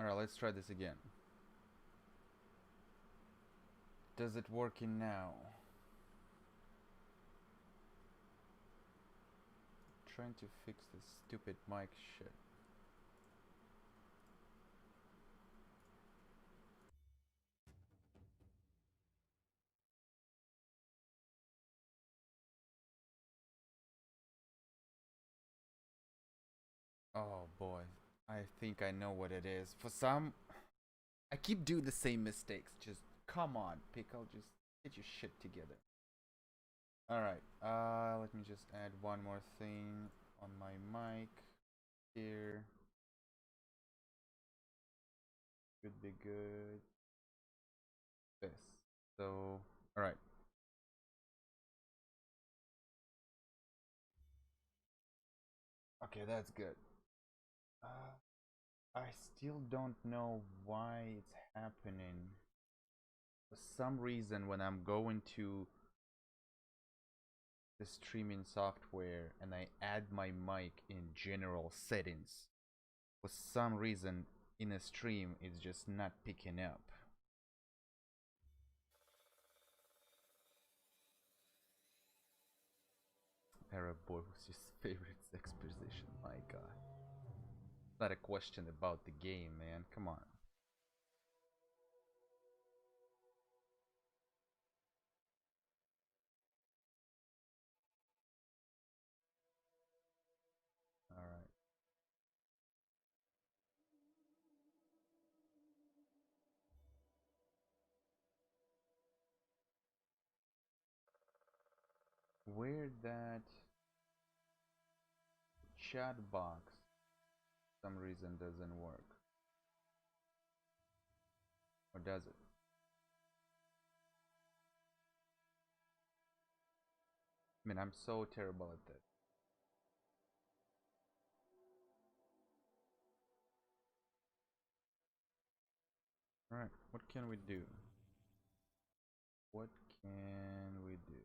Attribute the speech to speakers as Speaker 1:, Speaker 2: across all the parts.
Speaker 1: Alright, let's try this again. Does it working now? Trying to fix this stupid mic shit. Oh boy, I think I know what it is. For some, I keep doing the same mistakes. Just come on, Pickle, just get your shit together. Alright, let me just add one more thing on my mic here. Should be good. This. So, alright. Okay, that's good. I still don't know why it's happening. For some reason, when I'm going to the streaming software and I add my mic in general settings, for some reason in a stream it's just not picking up. Arab boy was his favorite sex position. My god. It's not a question about the game, man. Come on. Alright. Where that chat box for some reason doesn't work. Or does it? I mean, I'm so terrible at this. Alright, what can we do? What can we do?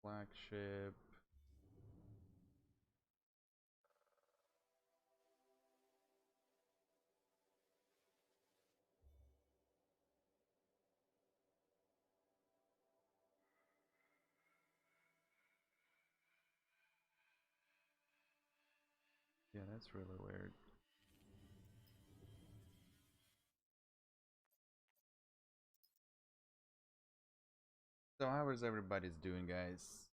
Speaker 1: Flagship. Yeah, that's really weird. So how is everybody's doing, guys?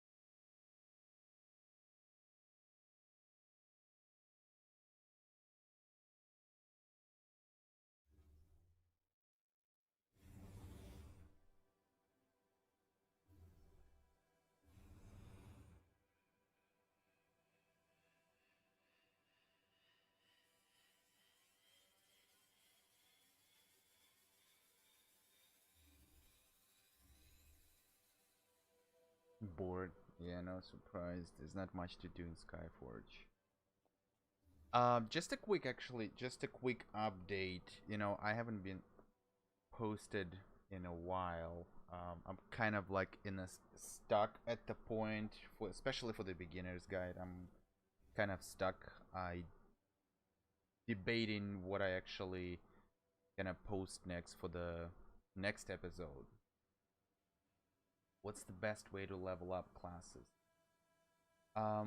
Speaker 1: Bored. Yeah, no surprise. There's not much to do in Skyforge. Just a quick, actually, just a quick update. You know, I haven't been posted in a while. I'm kind of like in a stuck at the point for, especially for the beginner's guide. I'm kind of stuck. I debating what I actually gonna post next for the next episode. What's the best way to level up classes?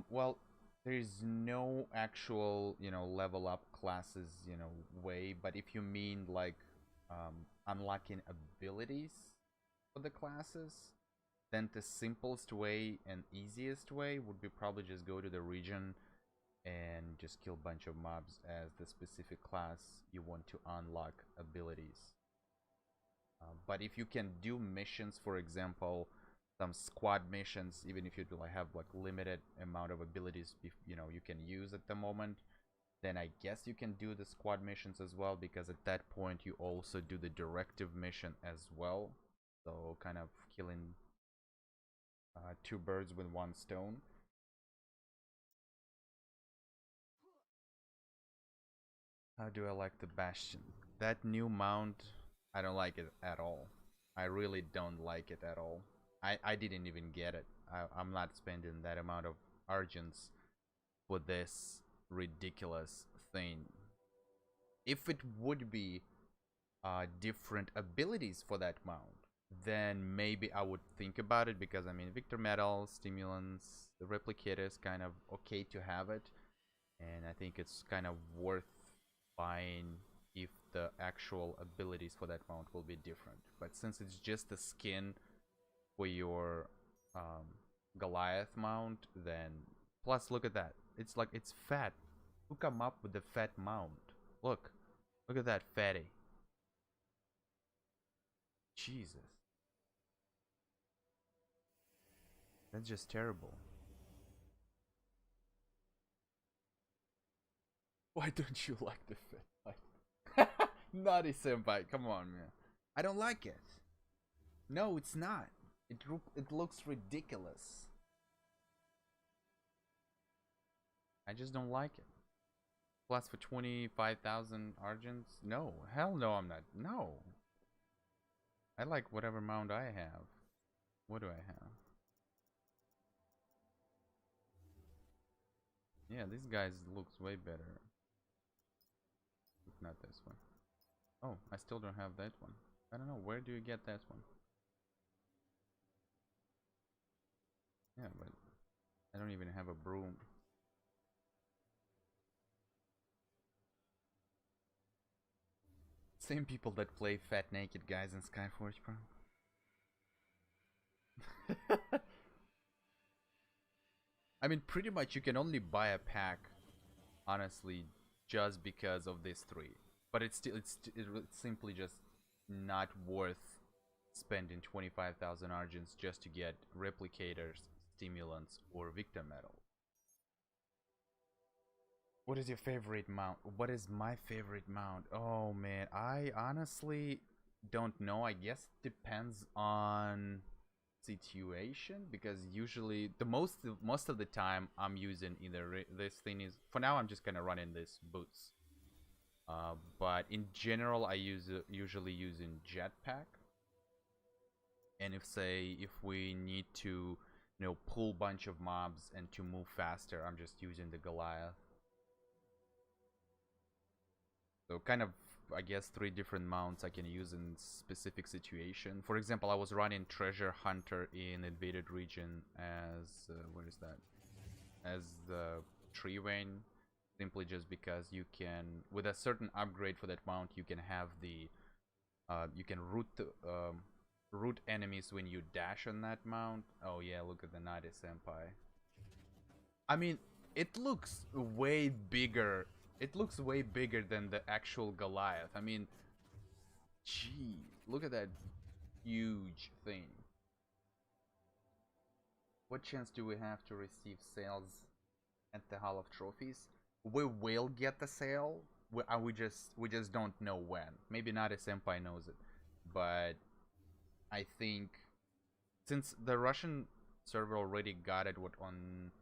Speaker 1: Well, there's no actual, level up classes, way, but if you mean like unlocking abilities for the classes, then the simplest way and easiest way would be probably just go to the region and just kill a bunch of mobs as the specific class you want to unlock abilities. But if you can do missions, for example, some squad missions, even if you do like have like limited amount of abilities, you can use at the moment, then I guess you can do the squad missions as well, because at that point you also do the directive mission as well. So kind of killing two birds with one stone. How do I like the Bastion? That new mount, I don't like it at all. I really don't like it at all. I didn't even get it. I'm not spending that amount of argents for this ridiculous thing. If it would be different abilities for that mount, then maybe I would think about it, because I mean, Victor Metal, Stimulants, the Replicator is kind of okay to have it, and I think it's kind of worth buying if the actual abilities for that mount will be different. But since it's just the skin for your Goliath mount, then plus look at that. It's like, it's fat. Who come up with the fat mount? Look at that fatty. Jesus. That's just terrible. Why don't you like the fit? Like, naughty senpai, come on, man. I don't like it. No, it's not. It looks ridiculous. I just don't like it. Plus for 25,000 Argents? No, hell no, I'm not. No. I like whatever mount I have. What do I have? Yeah, this guy's looks way better. Not this one. Oh, I still don't have that one. I don't know, where do you get that one? Yeah, but I don't even have a broom. Same people that play fat naked guys in Skyforge, bro. I mean, pretty much you can only buy a pack, honestly, just because of these three. But it's simply just not worth spending 25,000 Argents just to get replicators, stimulants, or victim metal. What is your favorite mount? What is my favorite mount? Oh man, I honestly don't know. I guess it depends on situation, because usually most of the time I'm using either this thing is, for now I'm just gonna run in this boots. But in general, I usually using jetpack. And if we need to, pull bunch of mobs and to move faster, I'm just using the Goliath. So kind of, I guess, three different mounts I can use in specific situation. For example, I was running Treasure Hunter in Invaded Region as where is that? As the Tree Vein, simply just because you can, with a certain upgrade for that mount, you can have the you can root enemies when you dash on that mount. Oh yeah, look at the Naughty Senpai. I mean, it looks way bigger. It looks way bigger than the actual Goliath. I mean, gee, look at that huge thing. What chance do we have to receive sales at the Hall of Trophies? We will get the sale. We just don't know when. Maybe not a senpai knows it, but I think since the Russian server already got it, what on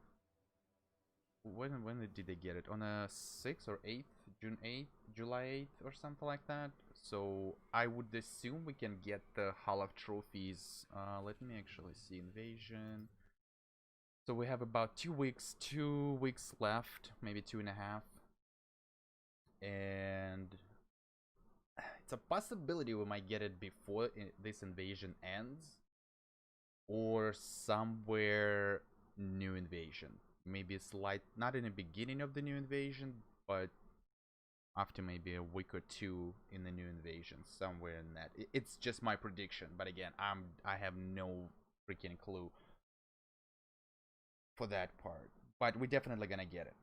Speaker 1: when did they get it? On a 6th or 8th, June 8th, July 8th, or something like that. So I would assume we can get the Hall of Trophies. Let me actually see. Invasion. So we have about 2 weeks, 2 weeks left, maybe 2.5. And it's a possibility we might get it before this invasion ends, or somewhere new invasion. Maybe slight, not in the beginning of the new invasion, but after maybe a week or two in the new invasion, somewhere in that. It's just my prediction, but again, I have no freaking clue for that part. But we're definitely gonna get it.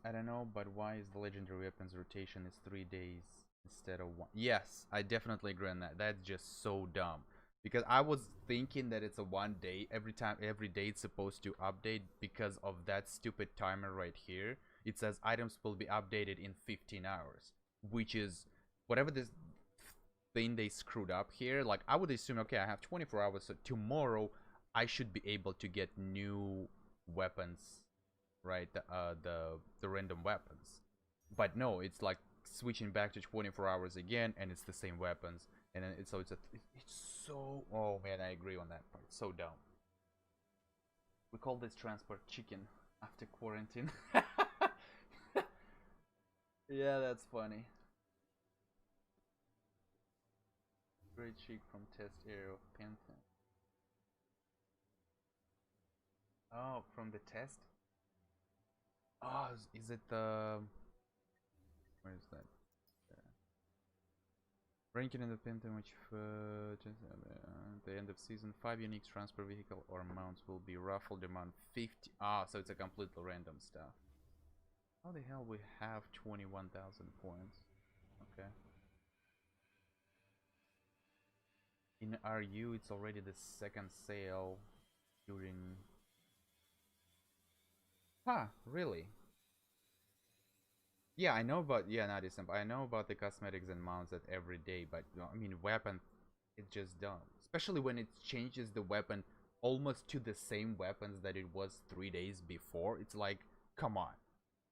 Speaker 1: I don't know, but why is the legendary weapons rotation is 3 days instead of 1? Yes, I definitely agree on that. That's just so dumb. Because I was thinking that it's a 1 day. Every day it's supposed to update because of that stupid timer right here. It says items will be updated in 15 hours. Which is, whatever this thing they screwed up here. Like, I would assume, okay, I have 24 hours, so tomorrow I should be able to get new weapons, right? The random weapons. But no, it's like switching back to 24 hours again, and it's the same weapons. And then it's so, oh man, I agree on that part. So dumb. We call this transport chicken after quarantine. Yeah, that's funny. Great cheek from test area of Penton. Oh, from the test? Oh, is it the... Where is that? Ranking in the Penton, which the end of season 5 unique transfer vehicle or mounts will be raffled among 50. Ah, so it's a completely random stuff. How the hell we have 21,000 points? Okay. In RU, it's already the second sale during... Huh, really? Yeah, I know about... Yeah, not December. I know about the cosmetics and mounts that every day, but, you know, I mean, weapon, it's just dumb. Especially when it changes the weapon almost to the same weapons that it was 3 days before. It's like, come on.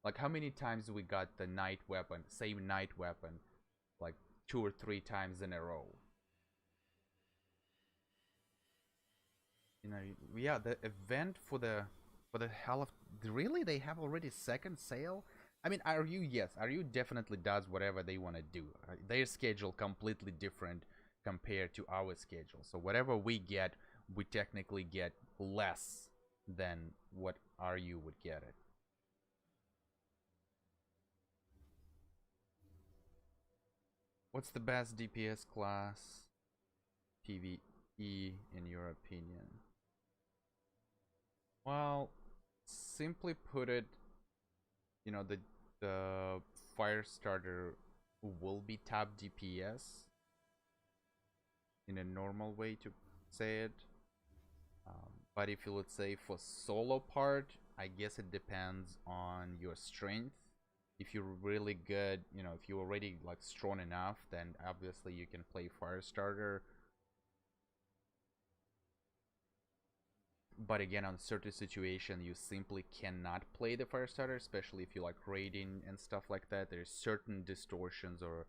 Speaker 1: Like, how many times we got the night weapon, same night weapon, like 2 or 3 times in a row? You know, yeah, the event for the hell of... Really, they have already second sale? I mean, RU, yes, RU definitely does whatever they want to do. Their schedule completely different compared to our schedule. So whatever we get, we technically get less than what RU would get it. What's the best DPS class PvE in your opinion? Well, simply put it, you know, the fire starter will be top DPS in a normal way to say it. But if you, let's say, for solo part, I guess it depends on your strength. If you're really good, you know, if you're already like strong enough, then obviously you can play fire starter. But again, on certain situation, you simply cannot play the fire starter, especially if you like raiding and stuff like that. There's certain distortions or,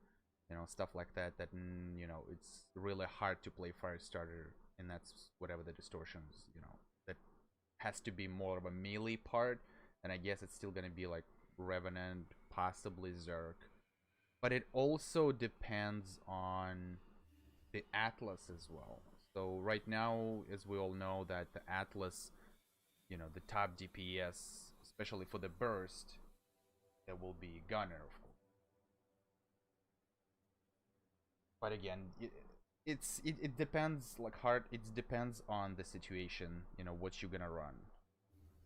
Speaker 1: you know, stuff like that that, you know, it's really hard to play fire starter, and that's whatever the distortions, you know, that has to be more of a melee part. And I guess it's still gonna be like Revenant, possibly Zerk. But it also depends on the Atlas as well. So right now, as we all know, that the Atlas, you know, the top DPS, especially for the burst, there will be Gunner, of course. But again, it depends, like hard. It depends on the situation. You know what you're gonna run.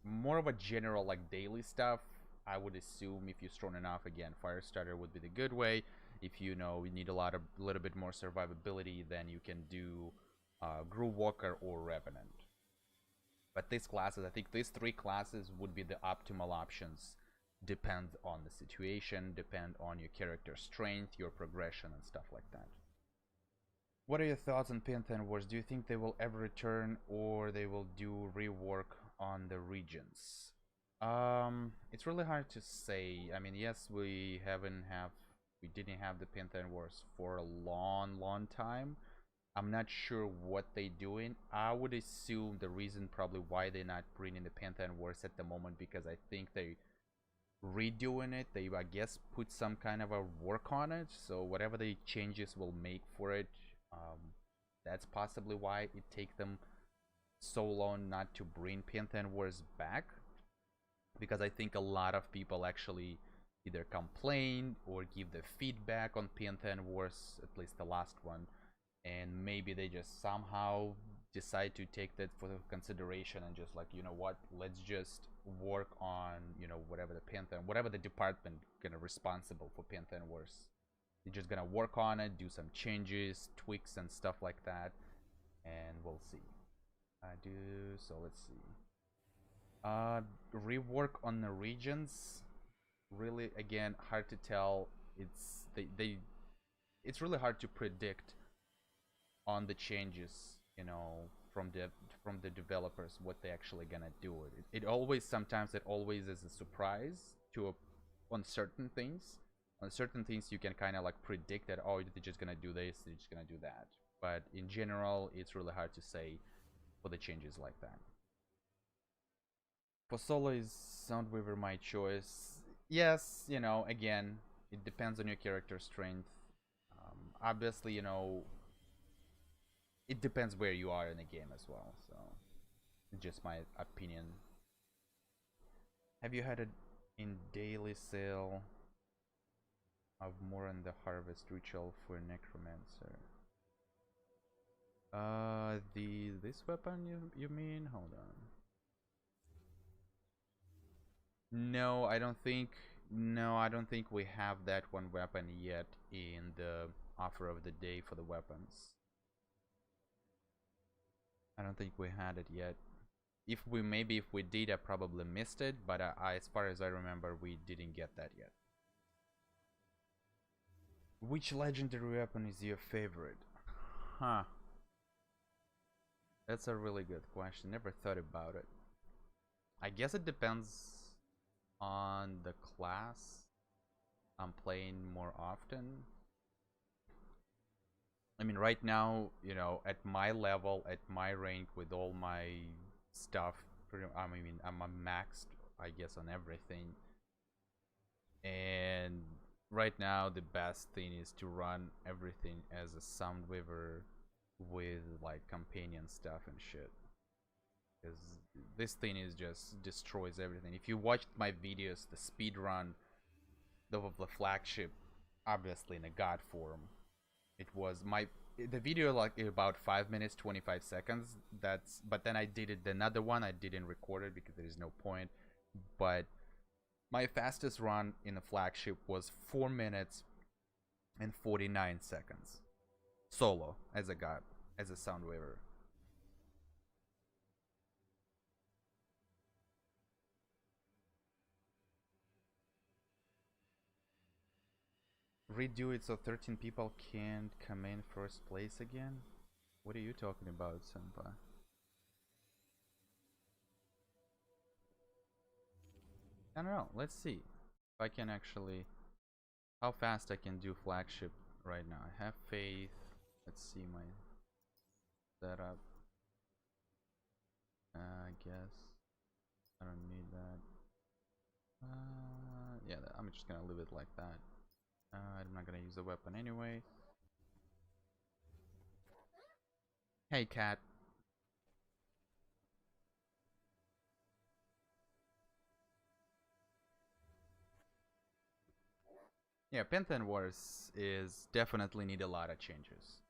Speaker 1: More of a general like daily stuff. I would assume if you're strong enough, again, Firestarter would be the good way. If you know you need a little bit more survivability, then you can do Groove Walker or Revenant. But these classes, I think these three classes would be the optimal options. Depend on the situation, depend on your character strength, your progression, and stuff like that. What are your thoughts on Penton Wars? Do you think they will ever return, or they will do rework on the regions? It's really hard to say. I mean, yes, we didn't have the Penton Wars for a long time. I'm not sure what they're doing. I would assume the reason probably why they're not bringing the Penton Wars at the moment, because I think they redoing it. They, I guess, put some kind of a work on it. So whatever the changes will make for it, that's possibly why it take them so long not to bring Penton Wars back. Because I think a lot of people actually either complain or give the feedback on Penton Wars, at least the last one, and maybe they just somehow decide to take that for consideration and just like, you know what, let's just work on, you know, whatever the Penton, whatever the department gonna responsible for Penton Wars, they're just gonna work on it, do some changes, tweaks and stuff like that, and we'll see. I do. So let's see. Rework on the regions, really, again, hard to tell. It's really hard to predict on the changes, you know, from the developers, what they actually gonna do. It always, sometimes it always is a surprise to on certain things. On certain things you can kind of like predict that, oh, they're just gonna do this, they're just gonna do that. But in general, it's really hard to say for the changes like that. For solo, is Soundweaver my choice? Yes, you know, again, It depends on your character strength. Obviously, you know, it depends where you are in the game as well. So, just my opinion. Have you had it in daily sale of more on the harvest ritual for necromancer? This weapon you mean? Hold on. No, I don't think. No, I don't think we have that one weapon yet in the offer of the day for the weapons. I don't think we had it yet. If we did, I probably missed it. But as far as I remember, we didn't get that yet. Which legendary weapon is your favorite? Huh. That's a really good question. Never thought about it. I guess it depends on the class I'm playing more often. I mean, right now, you know, at my level, at my rank, with all my stuff, I mean, I'm maxed, I guess, on everything. And right now, the best thing is to run everything as a Soundweaver with like companion stuff and shit. Because this thing is just destroys everything. If you watched my videos, the speed run of the flagship, obviously in a god form, it was the video like about 5 minutes 25 seconds. But then I did it another one. I didn't record it because there is no point. But my fastest run in the flagship was 4 minutes and 49 seconds solo as a god, as a Soundweaver. Redo it so 13 people can't come in first place again? What are you talking about, Senpai? I don't know. Let's see if I can actually... How fast I can do flagship right now. I have faith. Let's see my setup. I guess I don't need that. Yeah, I'm just gonna leave it like that. I'm not gonna use the weapon anyway. Hey, cat. Yeah, Penton Wars is definitely need a lot of changes.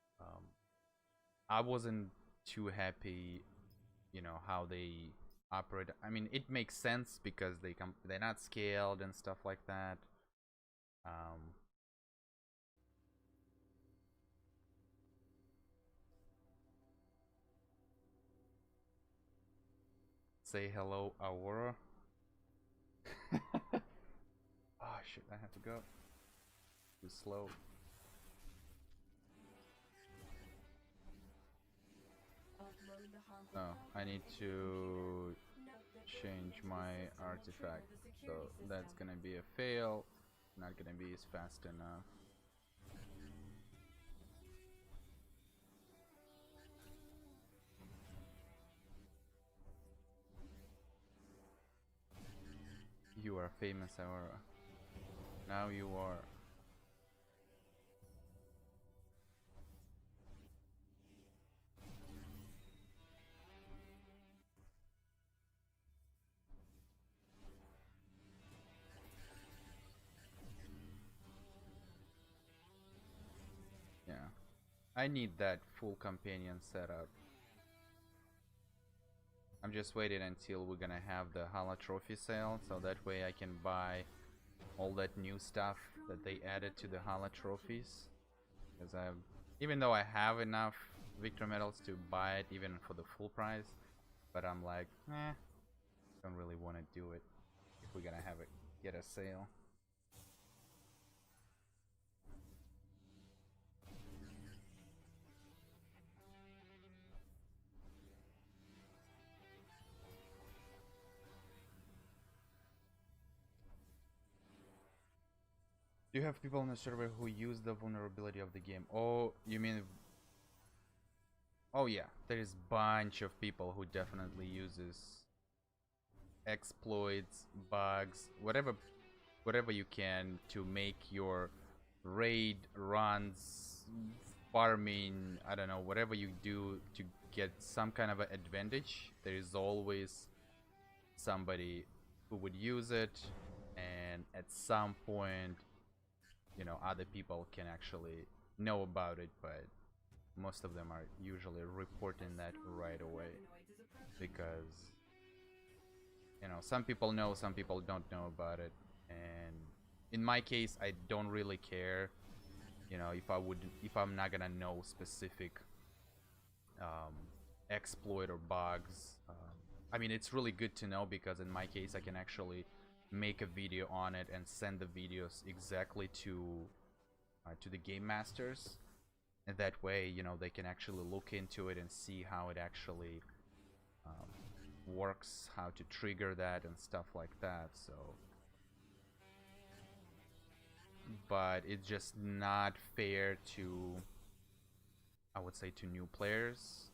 Speaker 1: I wasn't too happy, you know, how they operate. I mean, it makes sense because they're not scaled and stuff like that. Say hello, Aurora. Oh shit, I have to go. Too slow. Oh, I need to change my artifact. So that's gonna be a fail. Not gonna be as fast enough. You are famous, Aurora. Now you are. Yeah. I need that full companion setup. I'm just waiting until we're gonna have the Hala trophy sale, so that way I can buy all that new stuff that they added to the Hala trophies. Because even though I have enough Victor medals to buy it even for the full price, but I'm like, don't really want to do it if we're gonna have it get a sale. Do you have people on the server who use the vulnerability of the game? Oh, you mean... Oh yeah, there is bunch of people who definitely uses exploits, bugs, whatever whatever you can to make your raid runs, farming, I don't know, whatever you do to get some kind of an advantage. There is always somebody who would use it, and at some point, you know, other people can actually know about it, but most of them are usually reporting that right away because, you know, some people know, some people don't know about it. And in my case, I don't really care, you know, if I'm not gonna know specific um, exploit or bugs. I mean, it's really good to know because in my case, I can actually make a video on it and send the videos exactly to the game masters, and that way, you know, they can actually look into it and see how it actually um, works, how to trigger that and stuff like that. So, but it's just not fair to, I would say, to new players.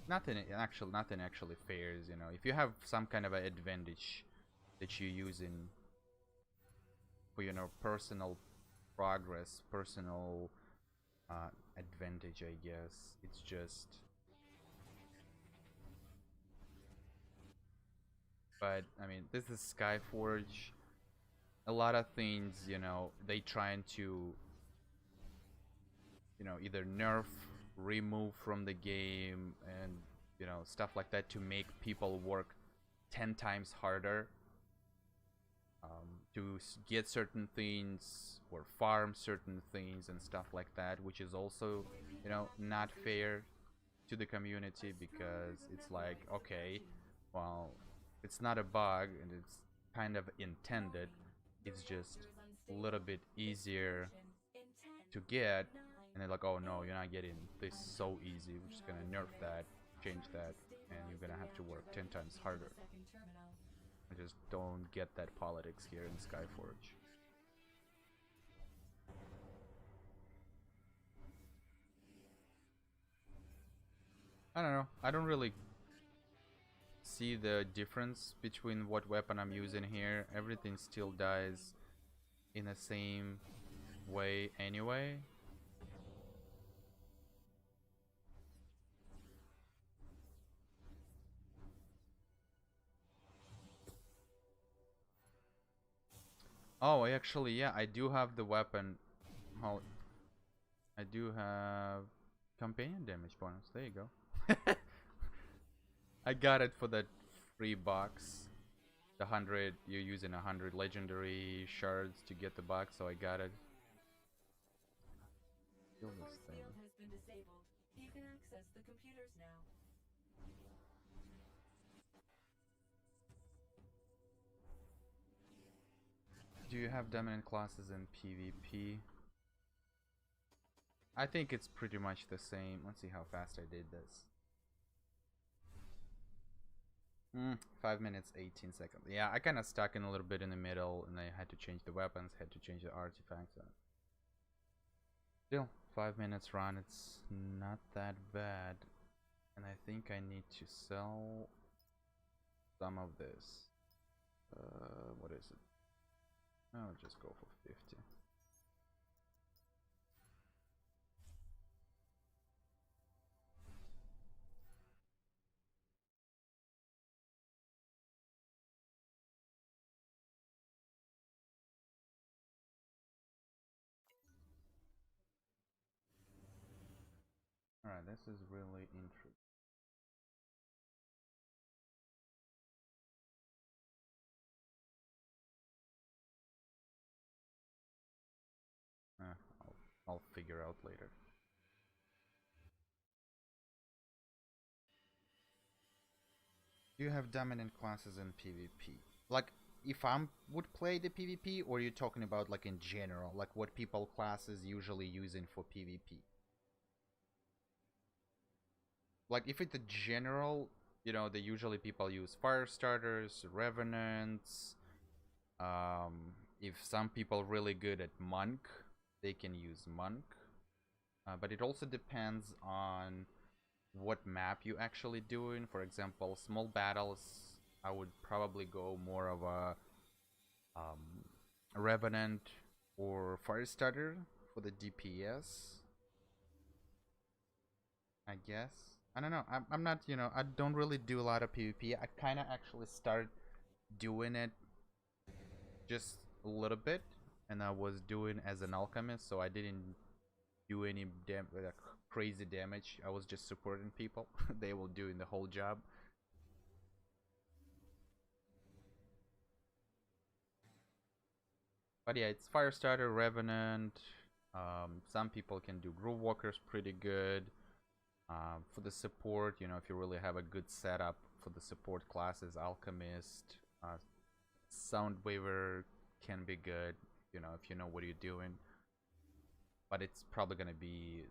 Speaker 1: Nothing actually fares, you know. If you have some kind of an advantage that you use in for, you know, personal progress, personal advantage, I guess. It's just, but I mean, this is Skyforge. A lot of things, you know, they trying to, you know, either nerf, remove from the game, and, you know, stuff like that to make people work 10 times harder to get certain things or farm certain things and stuff like that, which is also, you know, not fair to the community because it's like, okay, well, it's not a bug and it's kind of intended. It's just a little bit easier to get, and they're like, oh no, you're not getting this so easy. We're just gonna nerf that, change that, and you're gonna have to work 10 times harder. I just don't get that politics here in Skyforge. I don't know. I don't really see the difference between what weapon I'm using here. Everything still dies in the same way anyway. Oh, actually, yeah, I do have the weapon. Oh, I do have companion damage bonus. There you go. I got it for that free box. The 100, you're using 100 legendary shards to get the box, so I got it. Kill this thing.
Speaker 2: Has been disabled. You can access the computers now.
Speaker 1: Do you have dominant classes in PvP? I think it's pretty much the same. Let's see how fast I did this. 5 minutes 18 seconds. Yeah, I kind of stuck in a little bit in the middle, and I had to change the weapons, had to change the artifacts. Still, 5 minutes run. It's not that bad, and I think I need to sell some of this. What is it? I'll just go for 50. Alright, this is really interesting. I'll, I'll figure out later. Do you have dominant classes in PvP? Like, if I would play the PvP, or are you talking about like in general, like what people classes usually using for PvP? Like if it's a general, you know, they usually people use fire starters, revenants. If some people really good at monk, they can use monk. But it also depends on what map you actually doing. For example, small battles, I would probably go more of a um, Revenant or Firestarter for the DPS, I guess. I don't know. I'm not, I don't really do a lot of PvP. I kind of actually started doing it just a little bit, and I was doing as an alchemist, so I didn't do any crazy damage. I was just supporting people. They were doing the whole job. But yeah, it's Firestarter, Revenant. Some people can do Groove Walkers pretty good. For the support, if you really have a good setup for the support classes, Alchemist, Soundwaver can be good, if you know what you're doing. But it's probably gonna be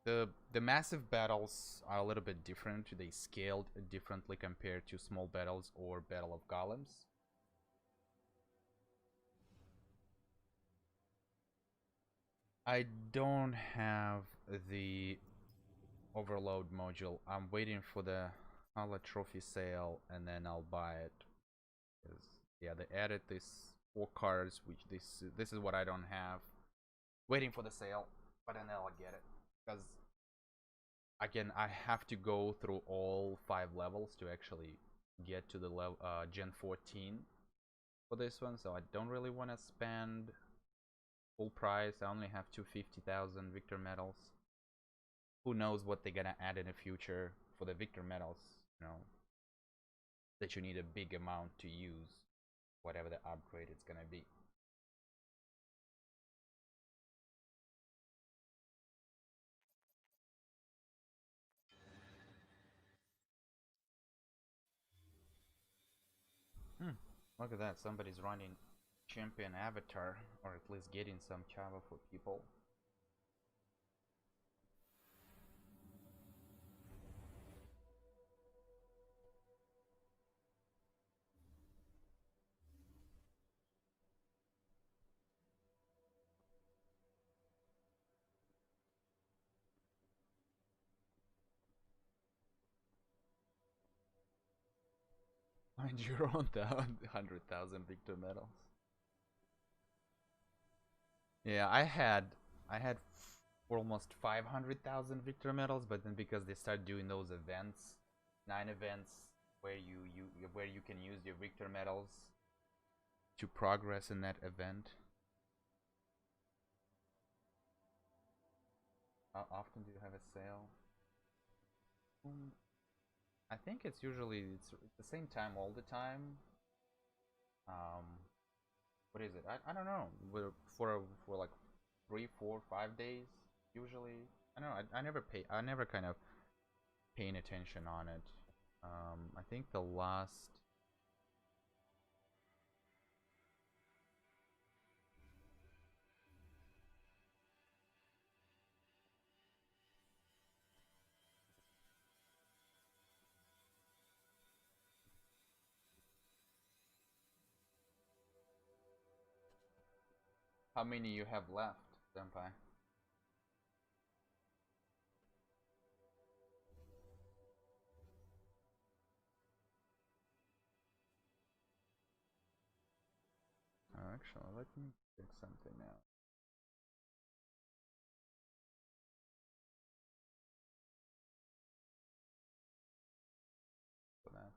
Speaker 1: the massive battles are a little bit different. They scaled differently compared to small battles or Battle of Golems. I don't have the Overload module. I'm waiting for the Hala trophy sale and then I'll buy it. Yeah, they added this 4 cards, which this is what I don't have. Waiting for the sale, but then I'll get it because again I have to go through all 5 levels to actually get to the level Gen 14 for this one. So I don't really want to spend full price. I only have 250,000 Victor medals. Who knows what they're gonna add in the future for the Victor medals? That you need a big amount to use whatever the upgrade it's gonna be. Look at that, somebody's running champion avatar, or at least getting some chava for people. Find your own 100,000 Victor medals. Yeah, I had almost 500,000 Victor medals, but then because they start doing those events, 9 events where you can use your Victor medals to progress in that event. How often do you have a sale? I think it's usually it's the same time all the time. Um, what is it? I don't know. For like 3, 4, 5 days usually. I don't know. I never pay. I never kind of paying attention on it. I think the last. How many you have left, Senpai? Actually, let me check something out. For that.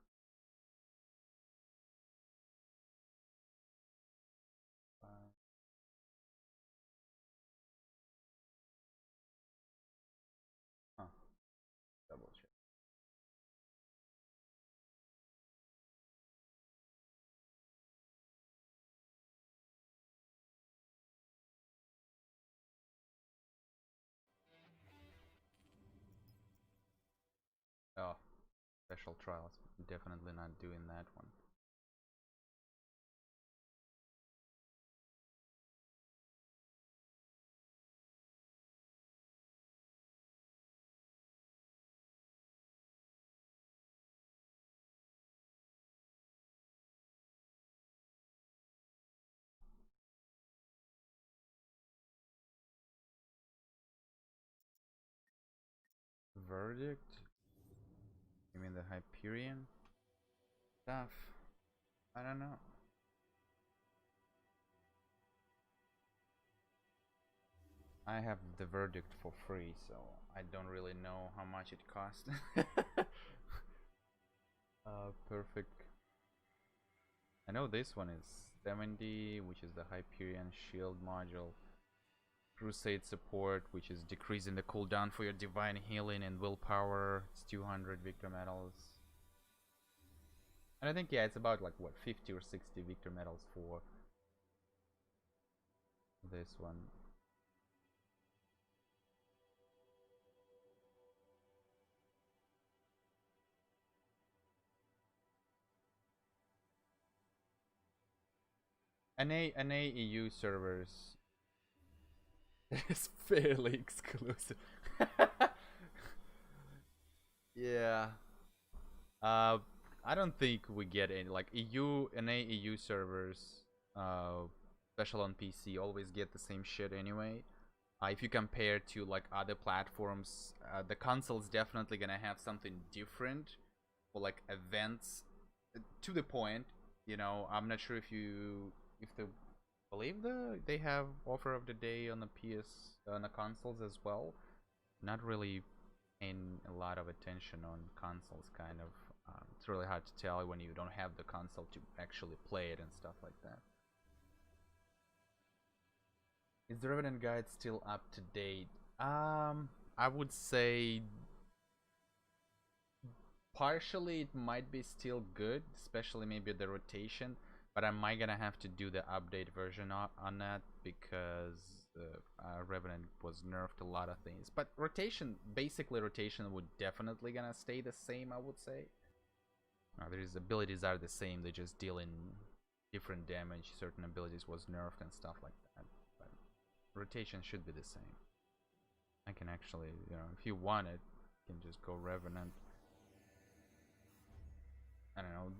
Speaker 1: Huh. Double check. Oh, special trials. Definitely not doing that one. Verdict? You mean the Hyperion stuff? I don't know. I have the verdict for free, so I don't really know how much it cost. Perfect. I know this one is 70, which is the Hyperion Shield module. Crusade support, which is decreasing the cooldown for your divine healing and willpower. It's 200 victor medals. And I think, yeah, it's about like what, 50 or 60 victor medals for this one. NA EU servers is fairly exclusive. Yeah. I don't think we get any like NA EU servers, special on PC, always get the same shit anyway. If you compare to like other platforms, the console's definitely gonna have something different for like events. To the point, you know, I'm not sure if they believe they have offer of the day on the on the consoles as well. Not really paying a lot of attention on consoles, kind of. It's really hard to tell when you don't have the console to actually play it and stuff like that. Is the Revenant Guide still up to date? I would say partially it might be still good, especially maybe the rotation, but I might gonna have to do the update version on that because Revenant was nerfed a lot of things. But rotation, basically rotation would definitely gonna stay the same, I would say. Their abilities are the same, they just deal in different damage. Certain abilities was nerfed and stuff like that. But rotation should be the same. I can actually, you know, if you want it, you can just go Revenant. I don't know.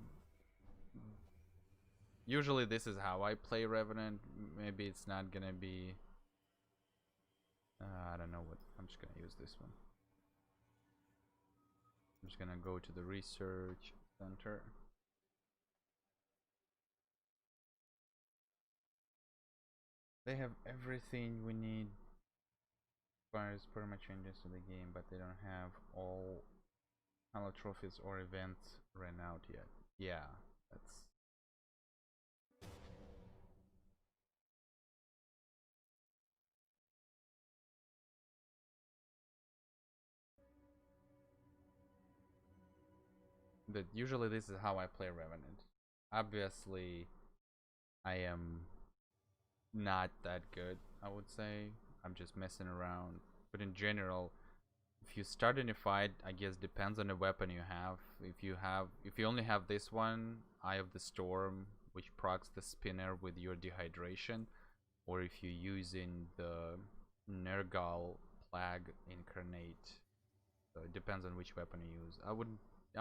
Speaker 1: Usually this is how I play Revenant. Maybe it's not gonna be... I don't know what... I'm just gonna use this one. I'm just gonna go to the research center. They have everything we need. Requires perma changes to the game, but they don't have all Halo trophies or events ran out yet. Yeah, that's... But usually this is how I play Revenant. Obviously, I am not that good, I would say. I'm just messing around. But in general, if you start in a fight, I guess depends on the weapon you have. If you only have this one, Eye of the Storm, which procs the spinner with your dehydration, or if you're using the Nergal Plague Incarnate. So it depends on which weapon you use. I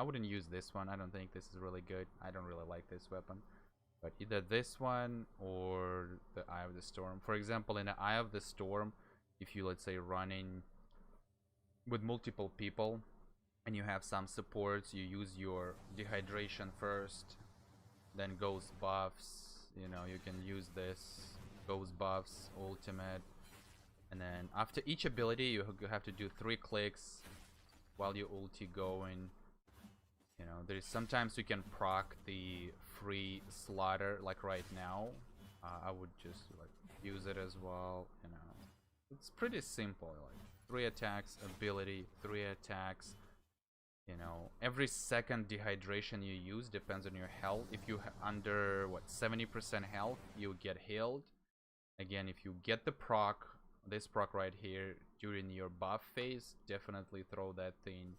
Speaker 1: wouldn't use this one. I don't think this is really good. I don't really like this weapon. But either this one or the Eye of the Storm. For example, in the Eye of the Storm, if you, let's say, running with multiple people and you have some supports, you use your dehydration first, then ghost buffs. You know, you can use this ghost buffs, ultimate, and then after each ability you have to do 3 clicks while your ulti going. You know, there's sometimes you can proc the free slaughter, like right now. I would just like use it as well. You know, it's pretty simple. Like 3 attacks, ability, 3 attacks. You know, every second dehydration you use depends on your health. If you under what 70% health, you get healed. Again, if you get the proc, this proc right here during your buff phase, definitely throw that thing.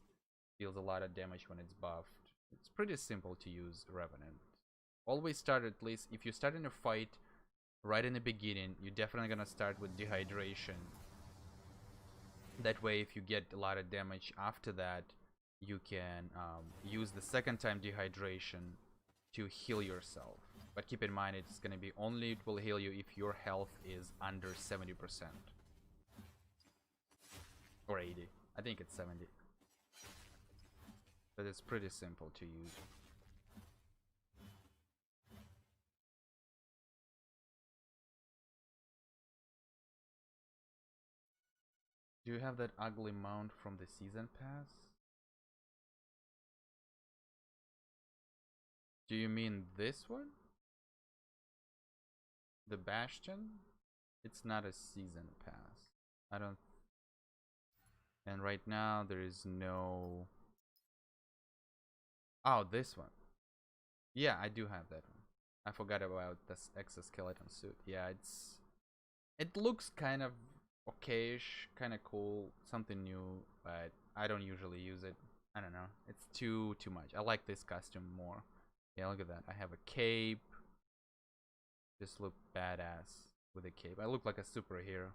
Speaker 1: Deals a lot of damage when it's buffed. It's pretty simple to use Revenant. Always start, at least if you start in a fight right in the beginning, you're definitely gonna start with dehydration. That way, if you get a lot of damage after that, you can use the second time dehydration to heal yourself. But keep in mind, it's gonna be only, it will heal you if your health is under 70%. Or 80. I think it's 70. But it's pretty simple to use. Do you have that ugly mount from the season pass? Do you mean this one? The Bastion? It's not a season pass. I don't. And right now there is no. Oh, this one. Yeah, I do have that one. I forgot about this exoskeleton suit. Yeah, it looks kind of okayish, kind of cool, something new, but I don't usually use it. I don't know. It's too much. I like this costume more. Yeah, look at that. I have a cape. Just look badass with a cape. I look like a superhero.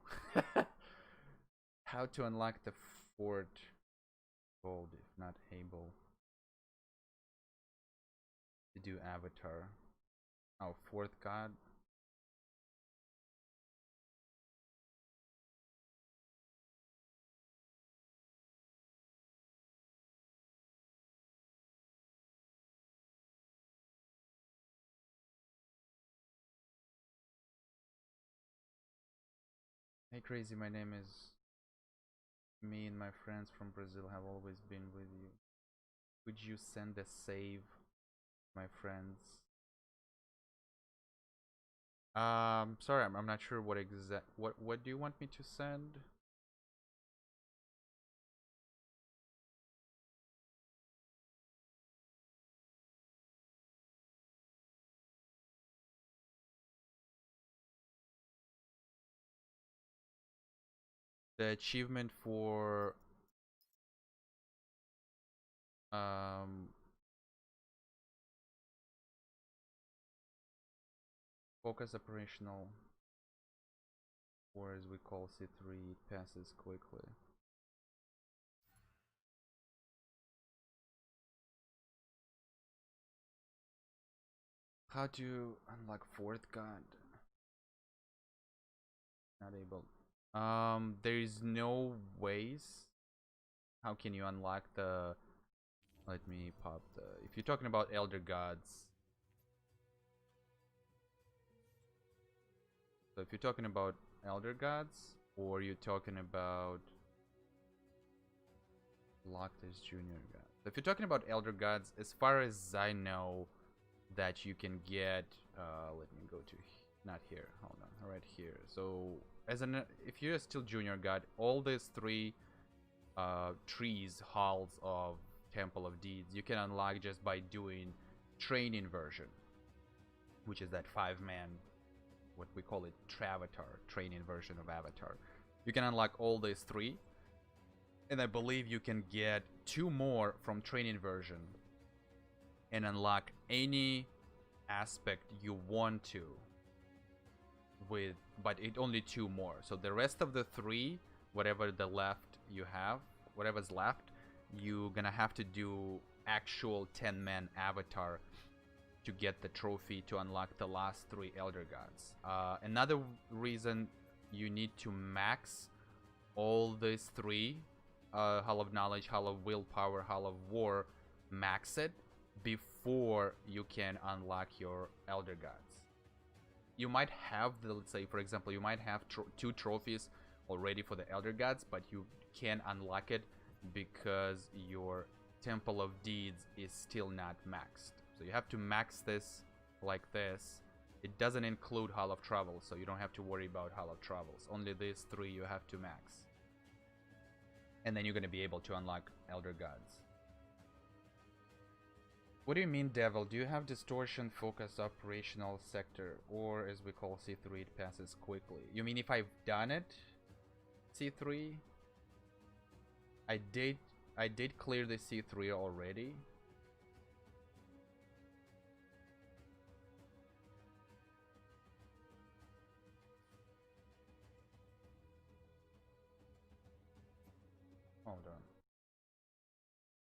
Speaker 1: How to unlock the fort gold if not able to do avatar. Oh, fourth god. Hey crazy, my name is. Me and my friends from Brazil have always been with you. Could you send a save, my friends? Sorry, I'm not sure what what do you want me to send? The achievement for um focus operational, or as we call C3, passes quickly. How to unlock fourth god? Not able. There is no ways. How can you unlock the? Let me pop the. If you're talking about elder gods. So if you're talking about elder gods, or you're talking about locked as junior god. So if you're talking about elder gods, as far as I know, that you can get. Let me go to. Not here. Hold on. Right here. So as an if you're still junior god, all these three trees, halls of Temple of Deeds, you can unlock just by doing training version, which is that 5-man, what we call it, Travatar, training version of Avatar. You can unlock all these three, and I believe you can get 2 more from training version and unlock any aspect you want to with, but it only 2 more. So the rest of the 3, whatever the left you have, whatever's left, you're gonna have to do actual 10-man avatar to get the trophy to unlock the last 3 elder gods. Another reason you need to max all these 3, Hall of Knowledge, Hall of Willpower, Hall of War, max it before you can unlock your elder gods. You might have the, let's say for example, you might have 2 trophies already for the elder gods, but you can't unlock it because your Temple of Deeds is still not maxed. So you have to max this like this. It doesn't include Hall of Travel, so you don't have to worry about Hall of Travels. Only these 3 you have to max. And then you're going to be able to unlock elder gods. What do you mean, Devil? Do you have distortion focus operational sector, or as we call C3, it passes quickly? You mean if I've done it, C3? I did clear the C3 already. Hold on.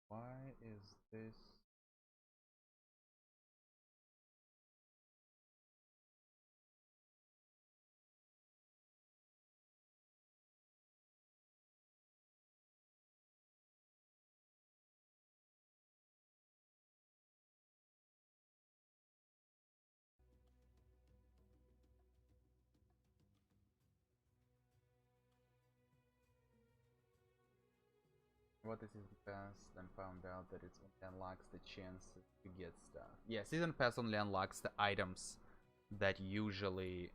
Speaker 1: Why is this? what the season pass, then found out that it unlocks the chances to get stuff. Yeah, season pass only unlocks the items that usually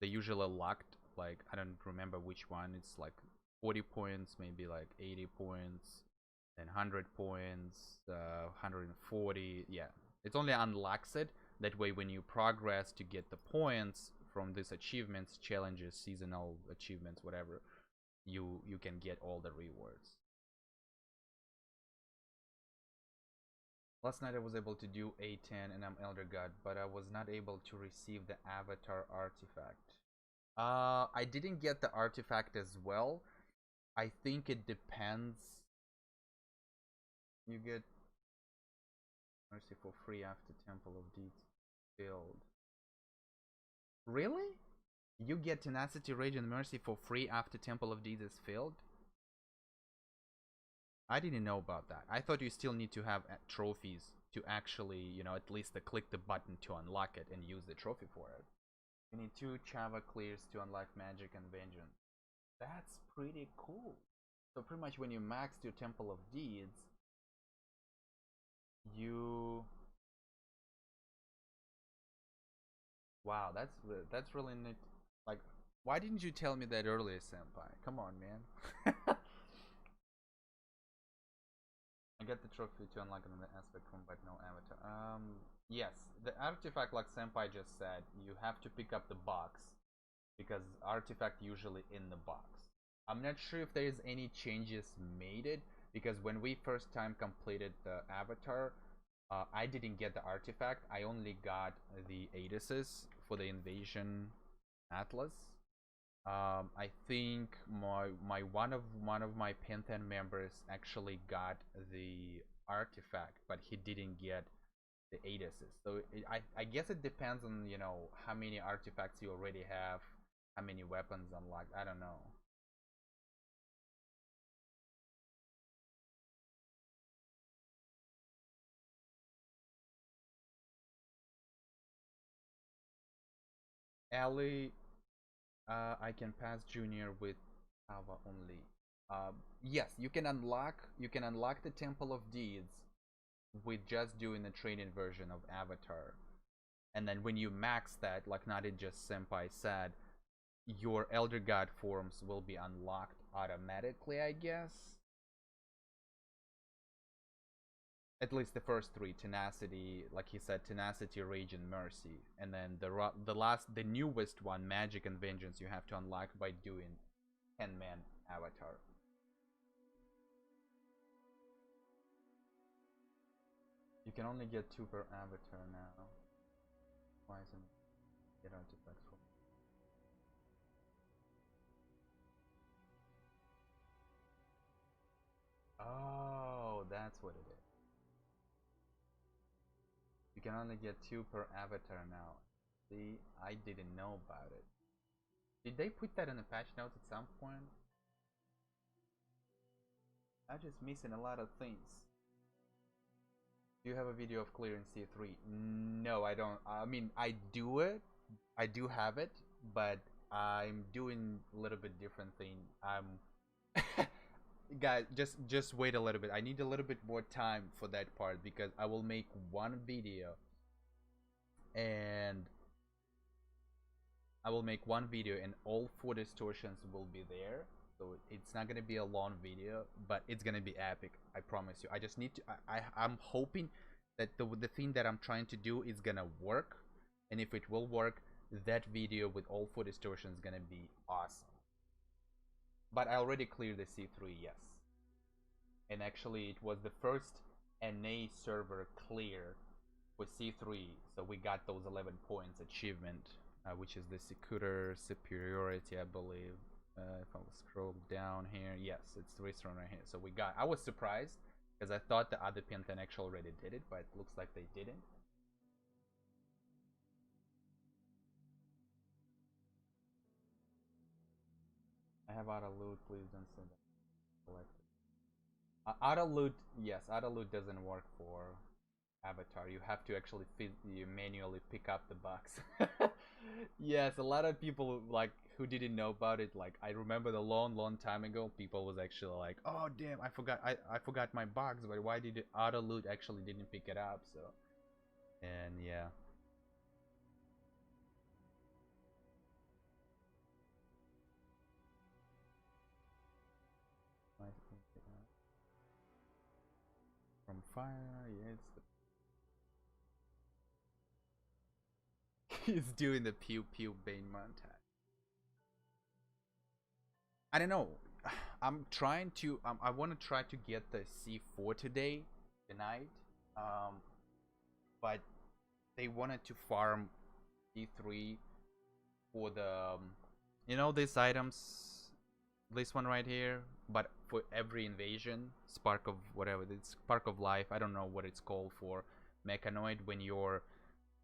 Speaker 1: locked. Like, I don't remember which one. It's like 40 points, maybe like 80 points, then 100 points, 140. Yeah, it only unlocks it. That way, when you progress to get the points from these achievements, challenges, seasonal achievements, whatever, you can get all the rewards. Last night I was able to do A10 and I'm Elder God, but I was not able to receive the avatar artifact. I didn't get the artifact as well. I think it depends. You get mercy for free after Temple of Deeds filled. Really? You get Tenacity, Rage, and Mercy for free after Temple of Deeds is filled? I didn't know about that. I thought you still need to have trophies to actually, you know, at least click the button to unlock it and use the trophy for it. You need 2 Chava clears to unlock Magic and Vengeance. That's pretty cool. So pretty much when you max your Temple of Deeds, you... Wow, that's really neat. Like, why didn't you tell me that earlier, Senpai? Come on, man. I get the trophy to unlock another aspect from but no avatar. Yes, the artifact, like Senpai just said, you have to pick up the box because artifact usually in the box. I'm not sure if there is any changes made it because when we first time completed the avatar, I didn't get the artifact. I only got the Adises for the invasion atlas. I think my one of my Penton members actually got the artifact, but he didn't get the Adises. So I guess it depends on, you know, how many artifacts you already have, how many weapons unlocked. I don't know. Ellie, I can pass Junior with Ava only. Yes, you can unlock the Temple of Deeds with just doing the training version of Avatar. And then when you max that, like Nadine just Senpai said, your Elder God forms will be unlocked automatically, I guess. At least the first 3, Tenacity, like he said, Tenacity, Rage, and Mercy. And then the newest one, Magic and Vengeance, you have to unlock by doing 10-man Avatar. You can only get 2 per avatar now. Why isn't it get artifacts from? Oh, that's what it is. You can only get 2 per avatar now. See, I didn't know about it. Did they put that in the patch notes at some point? I'm just missing a lot of things. Do you have a video of clearing C3? No, I don't. I mean, I do it. I do have it, but I'm doing a little bit different thing. Guys, just wait a little bit. I need a little bit more time for that part because I will make one video and all 4 distortions will be there. So it's not gonna be a long video, but it's gonna be epic. I promise you. I just need to. I'm hoping that the thing that I'm trying to do is gonna work, and if it will work, that video with all 4 distortions is gonna be awesome. But I already cleared the C3, yes. And actually, it was the first NA server clear with C3, so we got those 11 points achievement, which is the Secutor Superiority, I believe. If I will scroll down here, yes, it's this one right here. So we got. I was surprised because I thought the other Penton actually already did it, but it looks like they didn't. I have auto loot. Please don't send it. Collect it. Auto loot, yes, auto loot doesn't work for Avatar. You have to actually manually pick up the box. Yes, a lot of people like who didn't know about it, like I remember the long time ago, people was actually like, "Oh damn, I forgot my box, but why did it auto loot actually didn't pick it up?" So, and yeah. From fire, yeah, it's the he's doing the pew pew Bane montage. I don't know. I'm trying to. I want to try to get the C4 tonight. Um, but they wanted to farm C3 for the, these items. This one right here, but for every invasion, spark of whatever, it's spark of life. I don't know what it's called for mechanoid. When your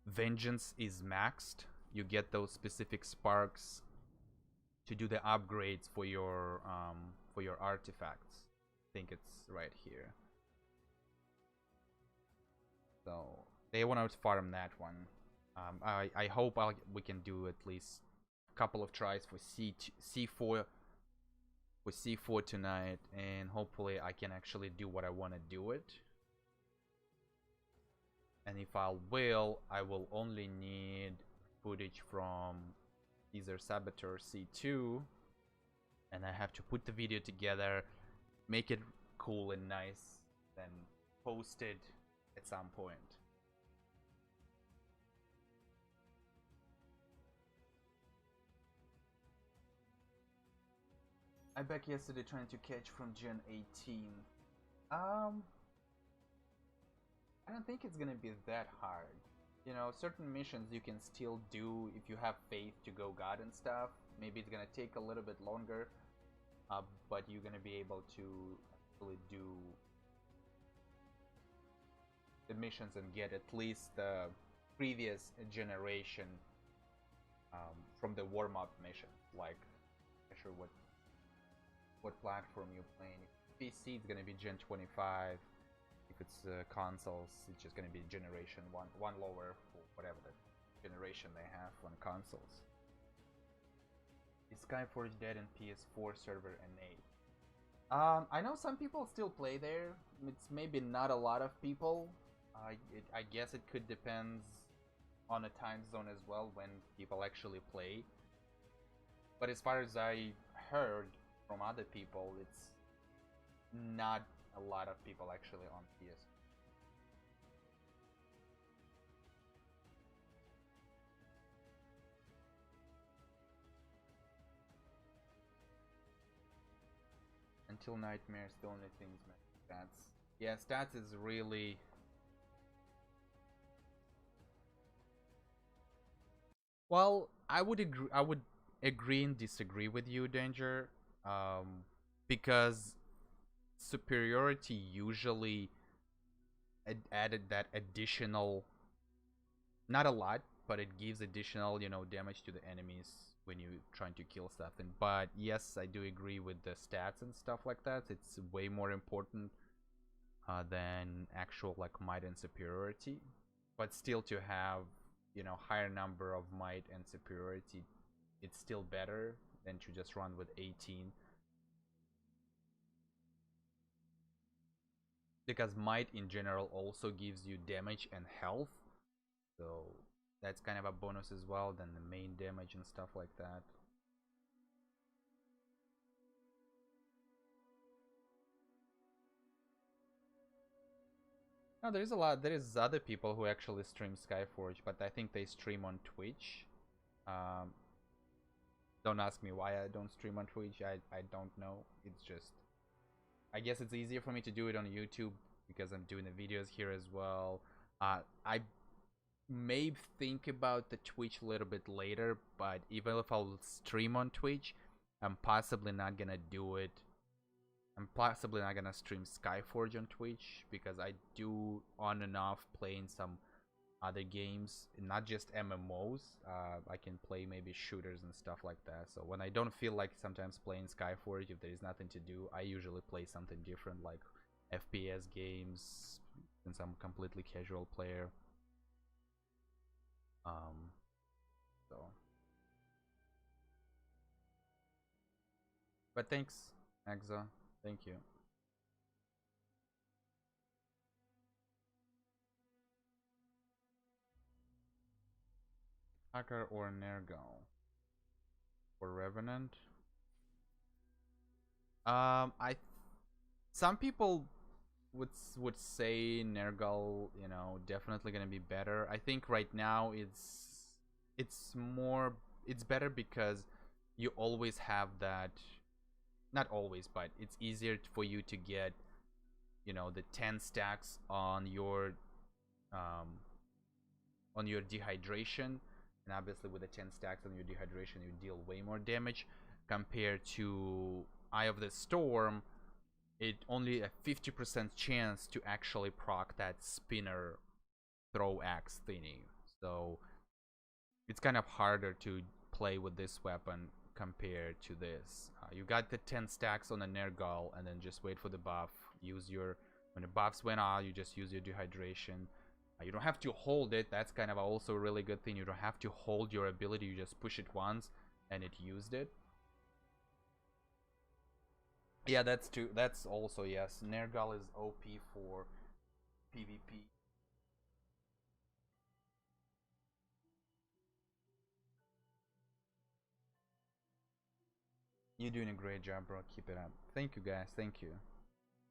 Speaker 1: vengeance is maxed, you get those specific sparks to do the upgrades for your artifacts. I think it's right here. So they want to farm that one. I hope we can do at least a couple of tries for C4 tonight, and hopefully I can actually do what I want to do it. And if I will only need footage from either Saboteur C2, and I have to put the video together, make it cool and nice, then post it at some point. I back yesterday trying to catch from Gen 18. I don't think it's gonna be that hard. You know, certain missions you can still do if you have faith to go God and stuff. Maybe it's gonna take a little bit longer, but you're gonna be able to actually do the missions and get at least the previous generation from the warm-up mission. Like, I'm not sure what platform you're playing. PC it's gonna be Gen 25. If it's consoles, it's just gonna be generation one lower for whatever the generation they have on consoles. Is Skyforge dead in PS4 server and A? I know some people still play there. It's maybe not a lot of people. I guess it could depend on a time zone as well when people actually play. But as far as I heard from other people, it's not a lot of people actually on PS. Until nightmares, the only things matter. Stats. Yeah, stats is really. Well, I would agree and disagree with you, Danger, because superiority usually added that additional, not a lot, but it gives additional, damage to the enemies when you're trying to kill stuff. But yes, I do agree with the stats and stuff like that. It's way more important than actual like might and superiority. But still, to have higher number of might and superiority, it's still better than to just run with 18. Because might in general also gives you damage and health, so that's kind of a bonus as well than the main damage and stuff like that. No, there is other people who actually stream Skyforge, but I think they stream on Twitch. Don't ask me why I don't stream on Twitch. I don't know. It's just, I guess it's easier for me to do it on YouTube because I'm doing the videos here as well. I may think about the Twitch a little bit later, but even if I'll stream on Twitch, I'm possibly not gonna do it. I'm possibly not gonna stream Skyforge on Twitch because I do on and off playing some other games, not just MMOs. I can play maybe shooters and stuff like that. So when I don't feel like sometimes playing Skyforge, if there is nothing to do, I usually play something different like FPS games, since I'm a completely casual player. So But thanks, Exa. Thank you. Hacker or Nergal? Or Revenant? I some people would say Nergal, you know, definitely gonna be better. I think right now it's more it's better because you always have that, not always, but it's easier for you to get, you know, the 10 stacks um on your dehydration, and obviously with the 10 stacks on your dehydration you deal way more damage compared to Eye of the Storm. It only a 50% chance to actually proc that spinner throw axe thingy, so it's kind of harder to play with this weapon compared to this. You got the 10 stacks on the Nergal, and then just wait for the buff. Use your, when the buffs went out, you just use your dehydration. You don't have to hold it. That's kind of also a really good thing. You don't have to hold your ability. You just push it once, and it used it. Yeah, that's true. That's also, yes. Nergal is OP for PvP. You're doing a great job, bro. Keep it up. Thank you, guys. Thank you.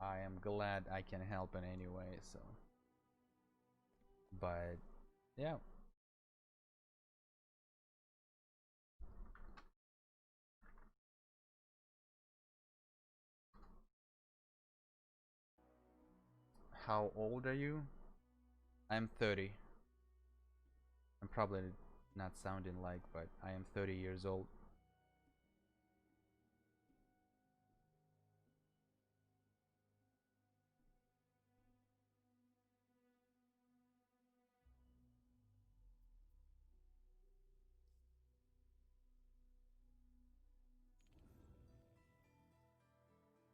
Speaker 1: I am glad I can help in any way, so. But, yeah. How old are you? I'm 30. I'm probably not sounding like, but I am 30 years old.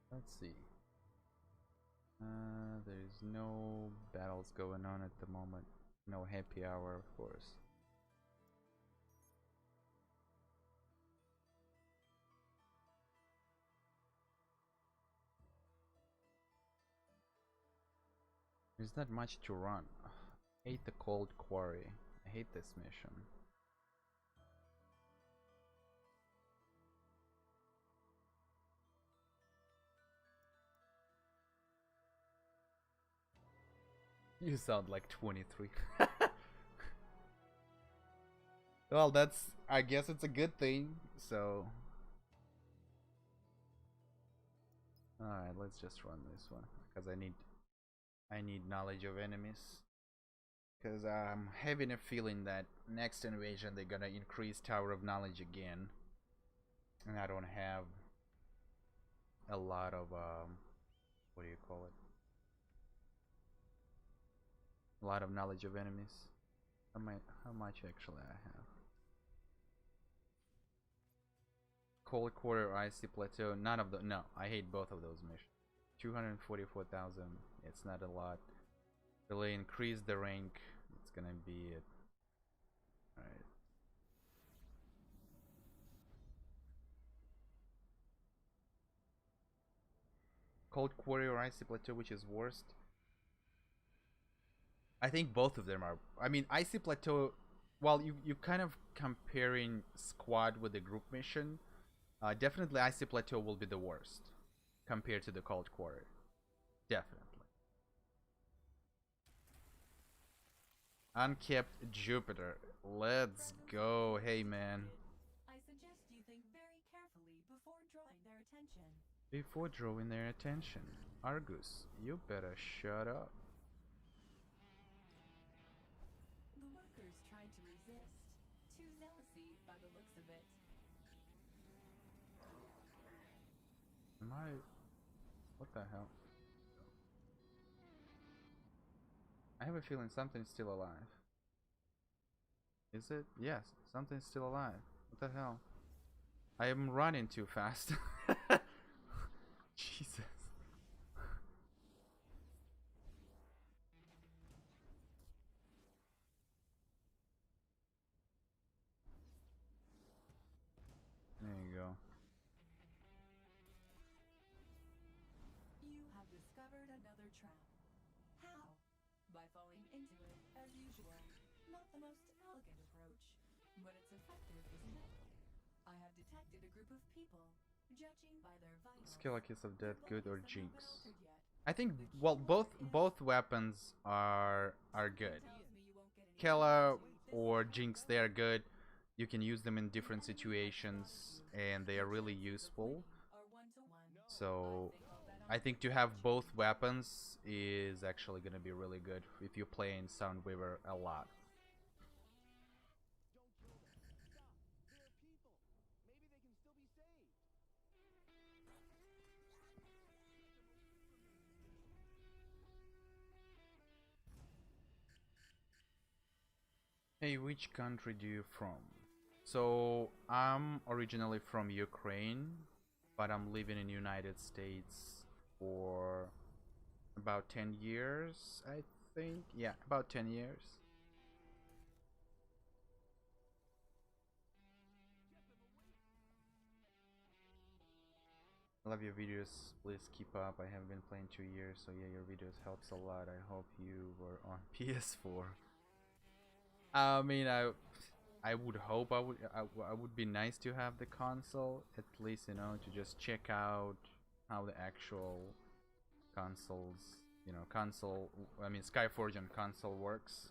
Speaker 1: Let's see. There's no battles going on at the moment. No happy hour, of course. There's not much to run. Ugh, I hate the cold quarry. I hate this mission. You sound like 23. Well, that's, I guess it's a good thing, so. Alright, let's just run this one. Because I need knowledge of enemies. Because I'm having a feeling that next invasion they're gonna increase Tower of Knowledge again. And I don't have a lot of, what do you call it? A lot of knowledge of enemies. How much actually I have? Cold Quarter, Icy Plateau, none of the, no, I hate both of those missions. 244,000, it's not a lot. Really increase the rank, it's gonna be it. Alright. Cold Quarry or Icy Plateau, which is worst? I think both of them are. I mean, Icy Plateau, well, you kind of comparing squad with the group mission. Definitely Icy Plateau will be the worst compared to the Cold Quarry. Definitely. Unkept Jupiter. Let's go. Hey, man.
Speaker 2: I suggest you think very carefully before drawing their attention.
Speaker 1: Before drawing their attention. Argus, you better shut up.
Speaker 2: The workers tried to resist. Too zealousy by the looks of it.
Speaker 1: Am I... What the hell? I have a feeling something's still alive. Is it? Yes, something's still alive. What the hell? I am running too fast. Jesus. There you go.
Speaker 2: their trap. How? By falling into it, as usual. Not the most elegant approach, but it's effective, isn't it? I have detected a group of people. Judging by their vitals,
Speaker 1: Skill a kiss of death,
Speaker 2: their
Speaker 1: good or
Speaker 2: bodies have not been
Speaker 1: jinx?
Speaker 2: altered yet.
Speaker 1: I think
Speaker 2: The
Speaker 1: well
Speaker 2: key
Speaker 1: both
Speaker 2: word is
Speaker 1: both weapons are good.
Speaker 2: tells me you won't get any
Speaker 1: Kella
Speaker 2: information this
Speaker 1: or
Speaker 2: time,
Speaker 1: Jinx,
Speaker 2: though.
Speaker 1: they are good. You can use them in different
Speaker 2: The enemy has
Speaker 1: situations
Speaker 2: spotted you.
Speaker 1: and they are really useful.
Speaker 2: Are 1-to-1.
Speaker 1: So
Speaker 2: I think I'll bet on
Speaker 1: I think to have both weapons is actually gonna be really good if you play in Soundweaver a lot. Hey, which country do you from? So I'm originally from Ukraine, but I'm living in United States for about 10 years, I think. Yeah, about 10 years. I love your videos. Please keep up. I have been playing 2 years, so yeah, your videos helps a lot. I hope you were on PS4. I mean, I would hope I would be nice to have the console at least, you know, to just check out how the actual consoles, you know, console. I mean, Skyforge and console works.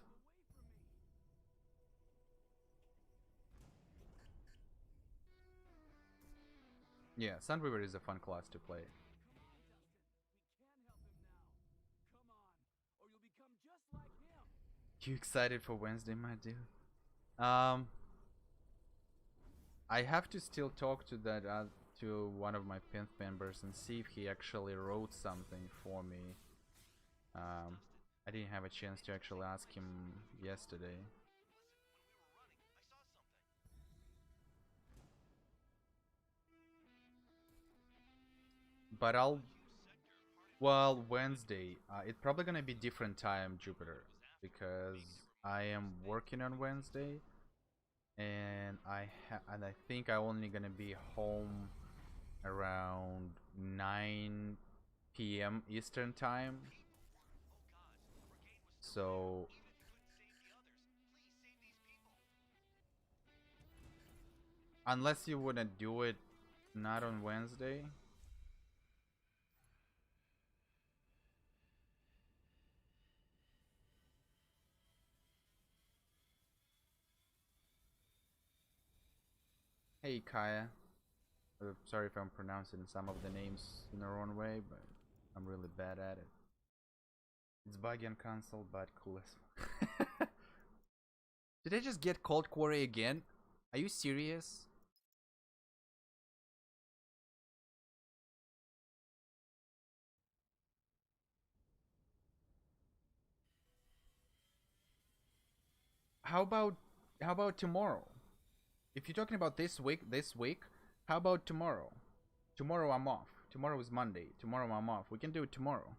Speaker 1: Yeah, Sunriver is a fun class to play. You excited for Wednesday, my dude? Um, I have to still talk to that to one of my Pant members and see if he actually wrote something for me. Um, I didn't have a chance to actually ask him yesterday. But I'll well Wednesday. It's probably gonna be different time, Jupiter, because I am working on Wednesday, and I think I only gonna be home around 9 p.m. Eastern time. So unless you wanna do it not on Wednesday. Hey Kaya. Sorry if I'm pronouncing some of the names in the wrong way, but I'm really bad at it. It's buggy on console, but cool as fuck. Did I just get Cold Quarry again? Are you serious? How about how about tomorrow? If you're talking about this week, how about tomorrow? Tomorrow I'm off. Tomorrow is Monday. Tomorrow I'm off. We can do it tomorrow.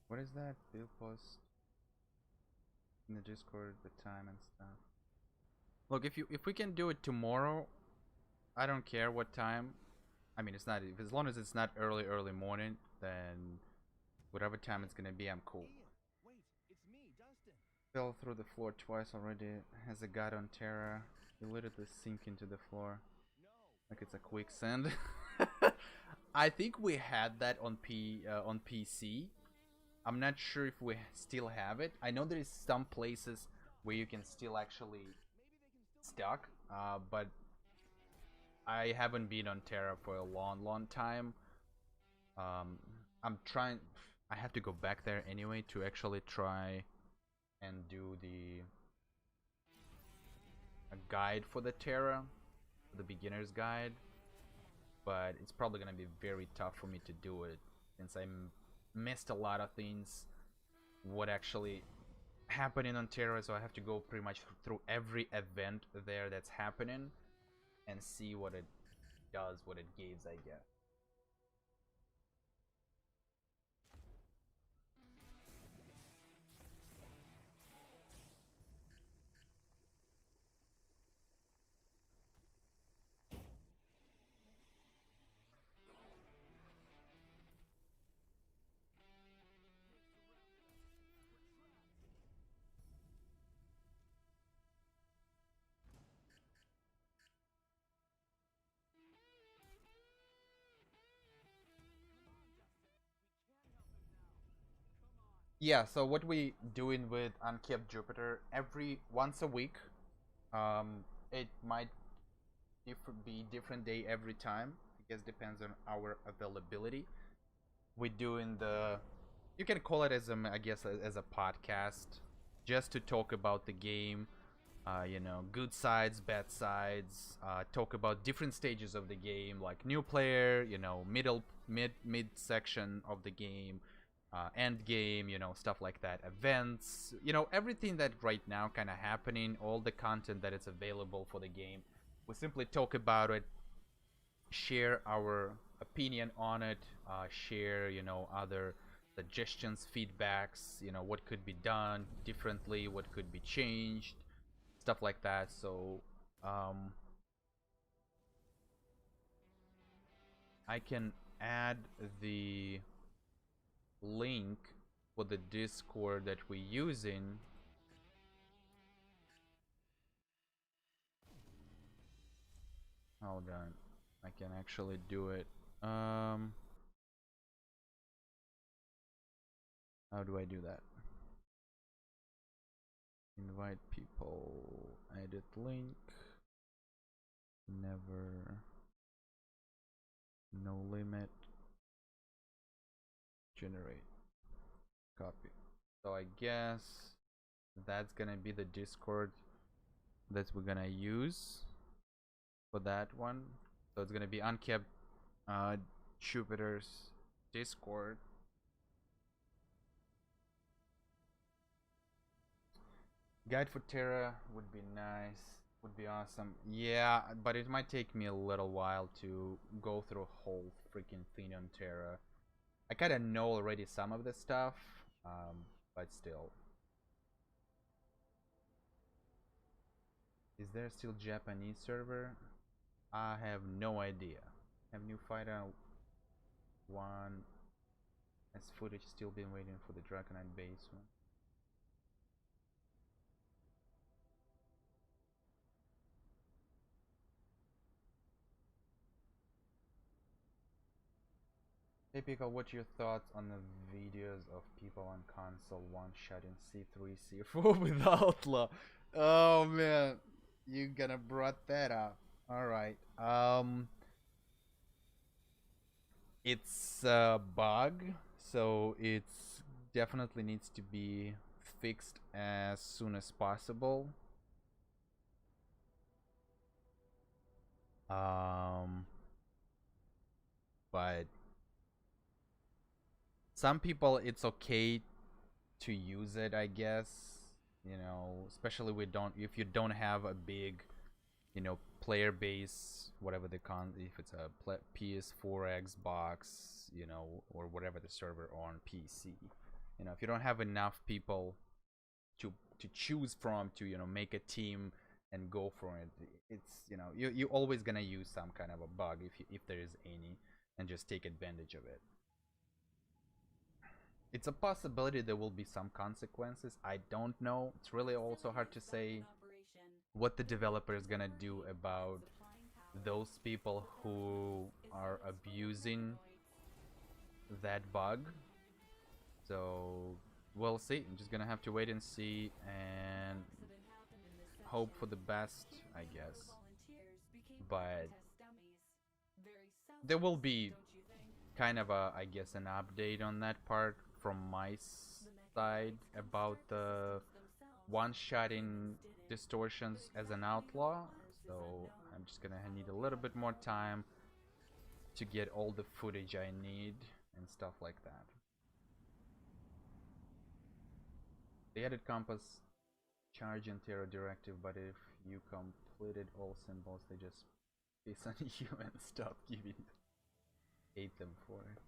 Speaker 1: What is that? Bill post in the Discord, the time and stuff. Look, if we can do it tomorrow, I don't care what time. I mean, it's not as long as it's not early morning, then whatever time it's gonna be, I'm cool. Fell through the floor twice already. Has a god on Terra. You literally sink into the floor like it's a quicksand. I think we had that on PC. I'm not sure if we still have it. I know there is some places where you can still actually stuck, but I haven't been on Terra for a long time. Um, I'm trying. I have to go back there anyway to actually try and do the a guide for the Terra, the beginner's guide. But it's probably gonna be very tough for me to do it since I missed a lot of things. What actually happening on Terra, so I have to go pretty much through every event there that's happening and see what it does, what it gives, I guess. Yeah, so what we doing with Unkept Jupiter every once a week. It might be different day every time. I guess depends on our availability. We're doing the, you can call it as a, I guess as a podcast, just to talk about the game. Good sides, bad sides. Talk about different stages of the game, like new player, mid section of the game, end game, stuff like that. Events, everything that right now kind of happening, all the content that is available for the game. We simply talk about it, share our opinion on it, share, other suggestions, feedbacks, what could be done differently, what could be changed, stuff like that. So, I can add the link for the Discord that we're using. Hold on, I can actually do it. How do I do that? Invite people, edit link, never, no limit, generate, copy. So I guess that's gonna be the Discord that we're gonna use for that one. So it's gonna be Unkept Jupiter's Discord. Guide for Terra would be nice. Would be awesome. Yeah, but it might take me a little while to go through a whole freaking thing on Terra. I kind of know already some of the stuff, but still. Is there still Japanese server? I have no idea. Have new fighter one as footage still been waiting for the Dragonite base one. Hey Pickle, what's your thoughts on the videos of people on console one-shotting C3, C4 with Outlaw? Oh man, you gonna brought that up. Alright. It's a bug, so it's definitely needs to be fixed as soon as possible. But some people it's okay to use it, I guess. Especially if you don't have a big, player base, whatever the if it's a PS4, Xbox, or whatever the server on PC. If you don't have enough people to choose from to make a team and go for it, it's you're always gonna use some kind of a bug if there is any, and just take advantage of it. It's a possibility there will be some consequences. I don't know. It's really also hard to say what the developer is gonna do about those people who are abusing that bug. So we'll see. I'm just gonna have to wait and see and hope for the best, I guess. But there will be kind of a, I guess, an update on that part from my side about the one-shotting distortions as an outlaw. So I'm just gonna need a little bit more time to get all the footage I need and stuff like that. The edit compass charge and terror directive, but if you completed all symbols, they just piss on you and stop giving hate them for it.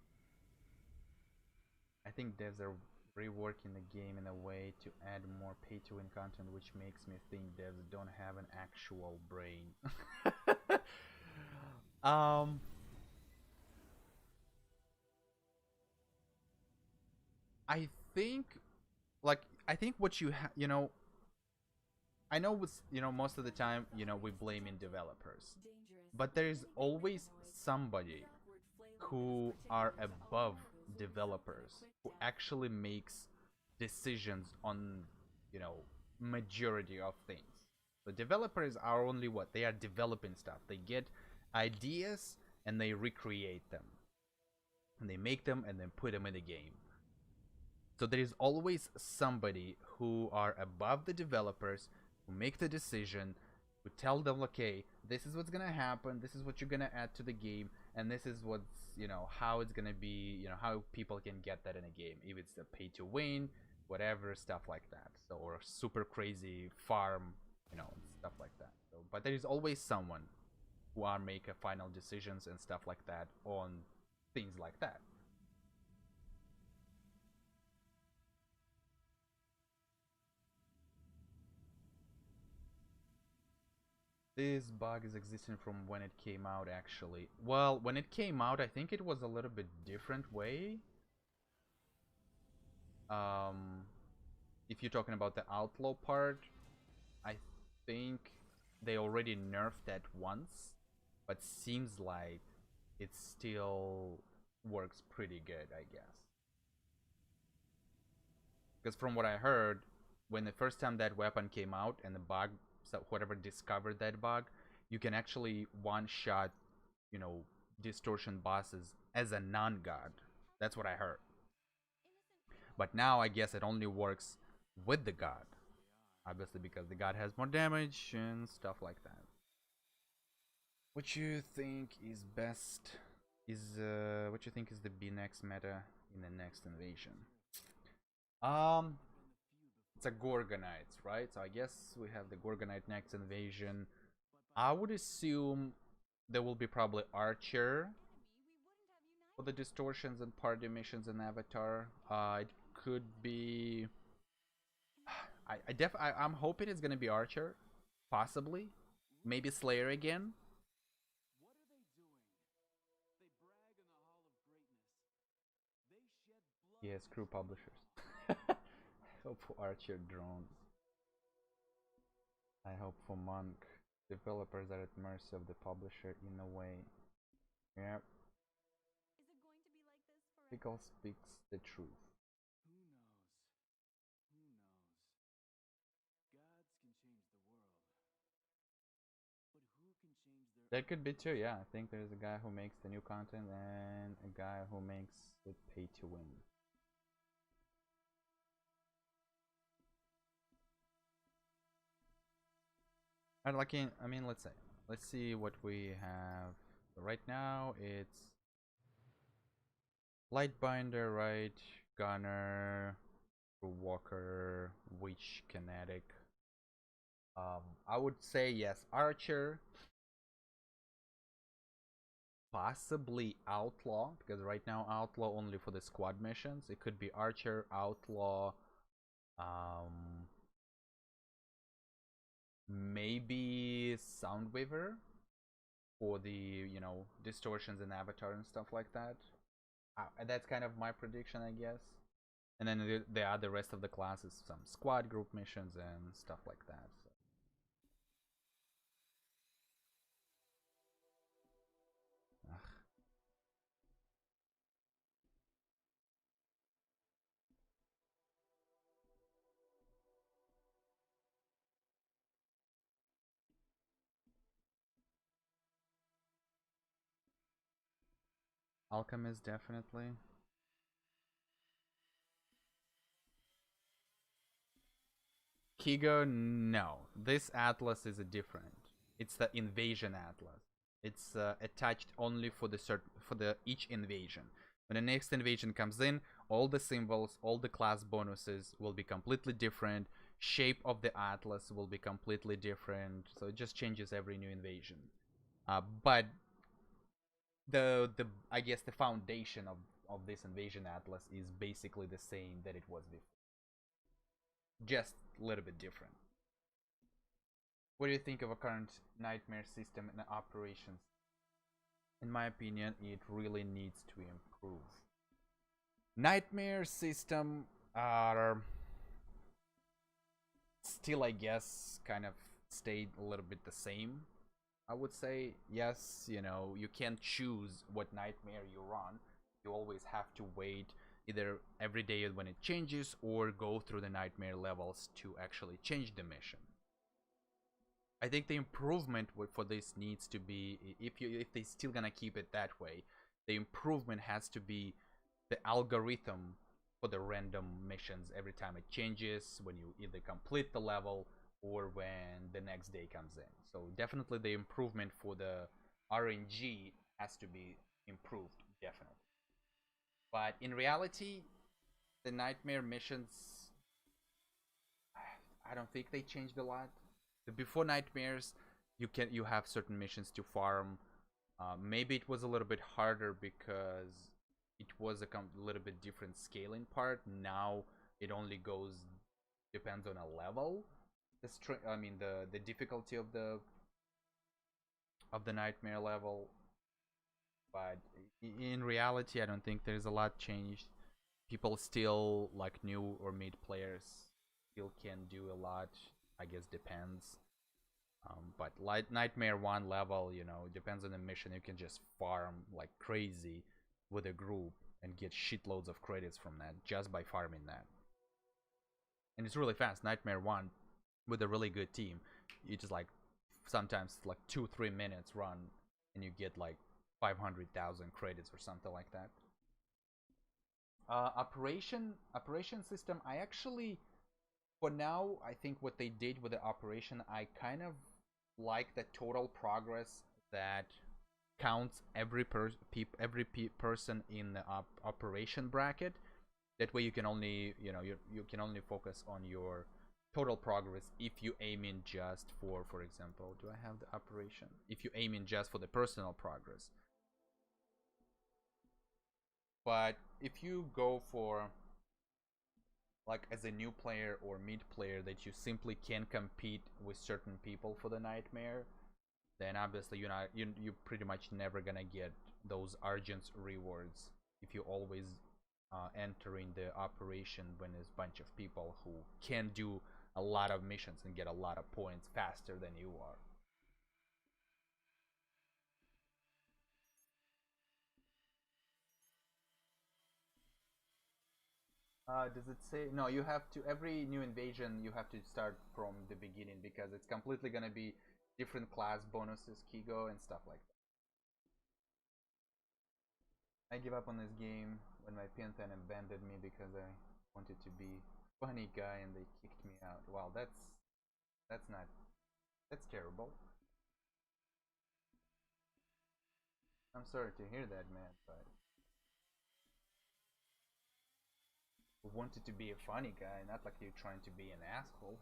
Speaker 1: I think devs are reworking the game in a way to add more pay-to-win content, which makes me think devs don't have an actual brain. I think, like, I think what you know, I know with, most of the time, we blame in developers, but there is always somebody who are above developers who actually makes decisions on, majority of things. The developers are only what they are developing stuff. They get ideas and they recreate them, and they make them and then put them in the game. So there is always somebody who are above the developers who make the decision, who tell them, okay, this is what's gonna happen, this is what you're gonna add to the game, and this is what's, how it's gonna be, how people can get that in a game, if it's a pay to win, whatever, stuff like that. So, or a super crazy farm, stuff like that. So, but there is always someone who are making final decisions and stuff like that on things like that. This bug is existing from when it came out, actually. Well, when it came out, I think it was a little bit different way. If you're talking about the outlaw part, I think they already nerfed that once, but seems like it still works pretty good, I guess. Because from what I heard, when the first time that weapon came out and the bug, so whoever discovered that bug, you can actually one-shot, distortion bosses as a non-god. That's what I heard. But now I guess it only works with the god, obviously, because the god has more damage and stuff like that. What you think is best is what you think is the next meta in the next invasion? It's a Gorgonites, right? So I guess we have the Gorgonite next invasion. I would assume there will be probably Archer for the distortions and party missions and Avatar. It could be. I'm hoping it's gonna be Archer, possibly, maybe Slayer again. Yes, crew publishers. Hope for Archer drones. I hope for Monk. Developers are at mercy of the publisher in a way. Yep. Pickle speaks the truth. That could be too, yeah. I think there's a guy who makes the new content and a guy who makes it pay to win. And like I mean, let's see what we have. So right now it's Lightbinder, right? Gunner, Walker, Witch, Kinetic. I would say yes, Archer. Possibly Outlaw, because right now Outlaw only for the squad missions. It could be Archer, Outlaw, maybe Soundweaver for the, distortions and Avatar and stuff like that. That's kind of my prediction, I guess. And then the rest of the classes, some squad group missions and stuff like that. So. Alchemist, definitely. Kigo, no. This atlas is a different. It's the invasion atlas. It's attached only for the each invasion. When the next invasion comes in, all the symbols, all the class bonuses will be completely different. Shape of the atlas will be completely different. So it just changes every new invasion. But the I guess the foundation of this invasion atlas is basically the same that it was before, just a little bit different. What do you think of a current nightmare system and operations? In my opinion, it really needs to improve. Nightmare system are still, I guess, kind of stayed a little bit the same. I would say, yes, you can't choose what nightmare you run. You always have to wait either every day when it changes or go through the nightmare levels to actually change the mission. I think the improvement for this needs to be, if they still gonna keep it that way, the improvement has to be the algorithm for the random missions every time it changes, when you either complete the level or when the next day comes in. So definitely the improvement for the RNG has to be improved, definitely. But in reality, the nightmare missions, I don't think they changed a lot. The before nightmares, you have certain missions to farm. Maybe it was a little bit harder because it was a little bit different scaling part. Now it only depends on a level. I mean the difficulty of the nightmare level. But in reality, I don't think there's a lot changed. People still, like new or mid players, still can do a lot. I guess depends. But Nightmare 1 level, depends on the mission. You can just farm like crazy with a group and get shitloads of credits from that just by farming that. And it's really fast. Nightmare 1 with a really good team, you just like sometimes like 2-3 minutes run and you get like 500,000 credits or something like that. Operation system, I actually, for now, I think what they did with the operation, I kind of like the total progress that counts every person in the operation bracket. That way you can only, you can only focus on your total progress if you aim in just for example, do I have the operation? If you aim in just for the personal progress. But if you go for like as a new player or mid player that you simply can't compete with certain people for the nightmare, then obviously you pretty much never gonna get those Argent's rewards if you always entering the operation when there's a bunch of people who can do a lot of missions and get a lot of points faster than you are. Does it say no? You have to every new invasion you have to start from the beginning because it's completely gonna be different class bonuses, Kigo, and stuff like that. I give up on this game when my Penton abandoned me because I wanted to be funny guy and they kicked me out. Wow, that's not that's terrible. I'm sorry to hear that, man, but wanted to be a funny guy, not like you're trying to be an asshole.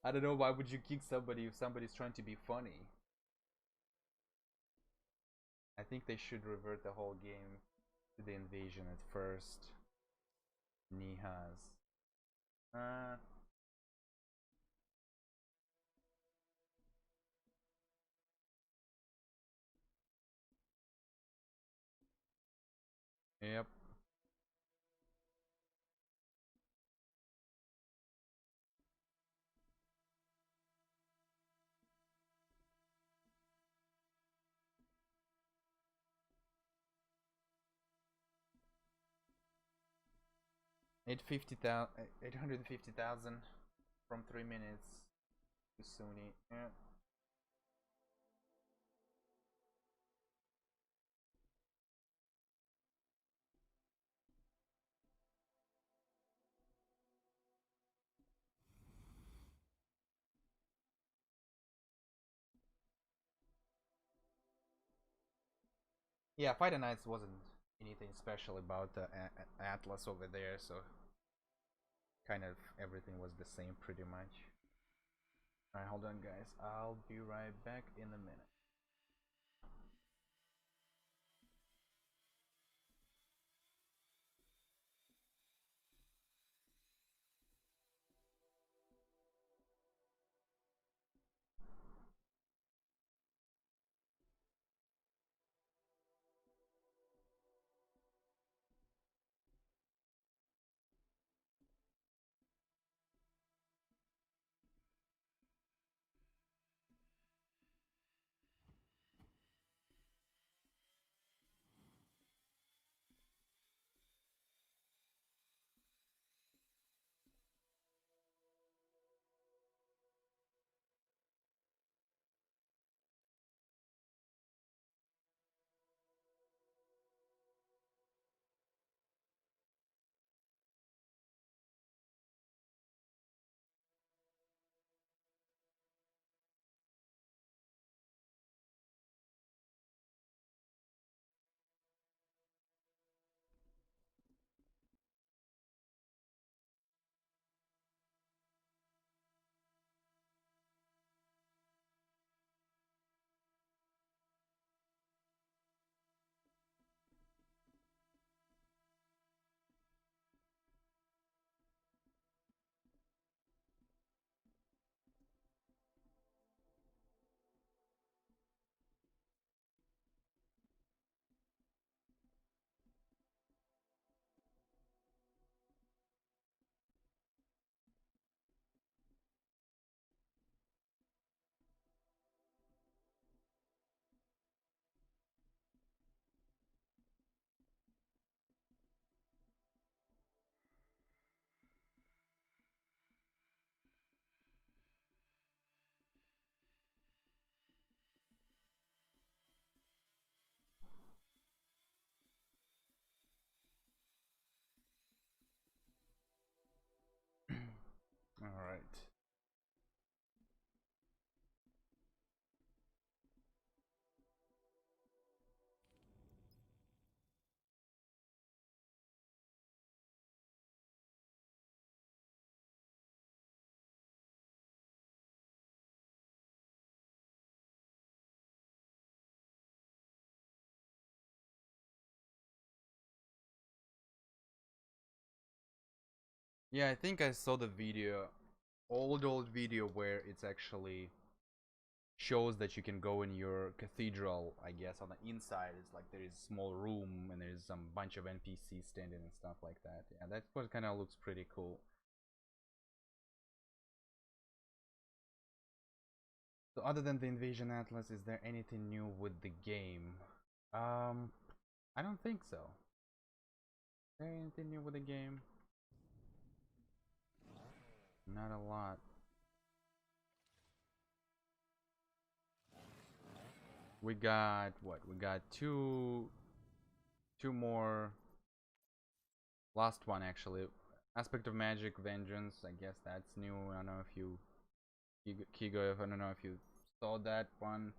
Speaker 1: I don't know why would you kick somebody if somebody's trying to be funny. I think they should revert the whole game to the invasion at first. Nihas. Uh, yep. 850,000 from 3 minutes to Sony. Yeah. Yeah, Fighter Knights wasn't anything special about the Atlas over there, so kind of everything was the same pretty much. Alright, hold on guys, I'll be right back in a minute. Alright. Yeah, I think I saw the video, old video where it's actually shows that you can go in your cathedral. I guess on the inside it's like there is a small room and there's some bunch of NPCs standing and stuff like that. Yeah, that what kind of looks pretty cool. So other than the Invasion Atlas, is there anything new with the game? Um, I don't think so. Is there anything new with the game? Not a lot. We got what? We got two more. Last one actually. Aspect of Magic Vengeance. I guess that's new. I don't know if you Kigo. I don't know if you saw that one.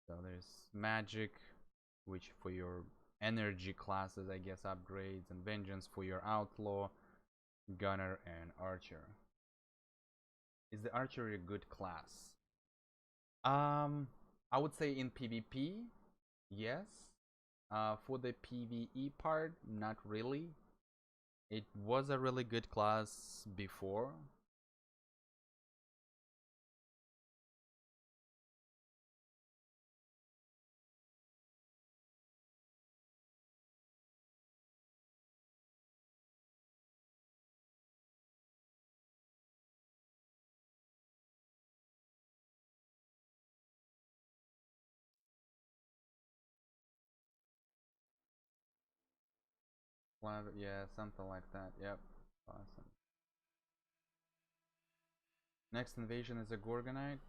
Speaker 1: So there's Magic, which for your energy classes, I guess, upgrades, and Vengeance for your Outlaw, Gunner, and Archer. Is the Archer a good class? I would say in PvP, yes. For the PvE part, not really. It was a really good class before. Yeah, something like that. Yep. Awesome. Next invasion is a Gorgonite.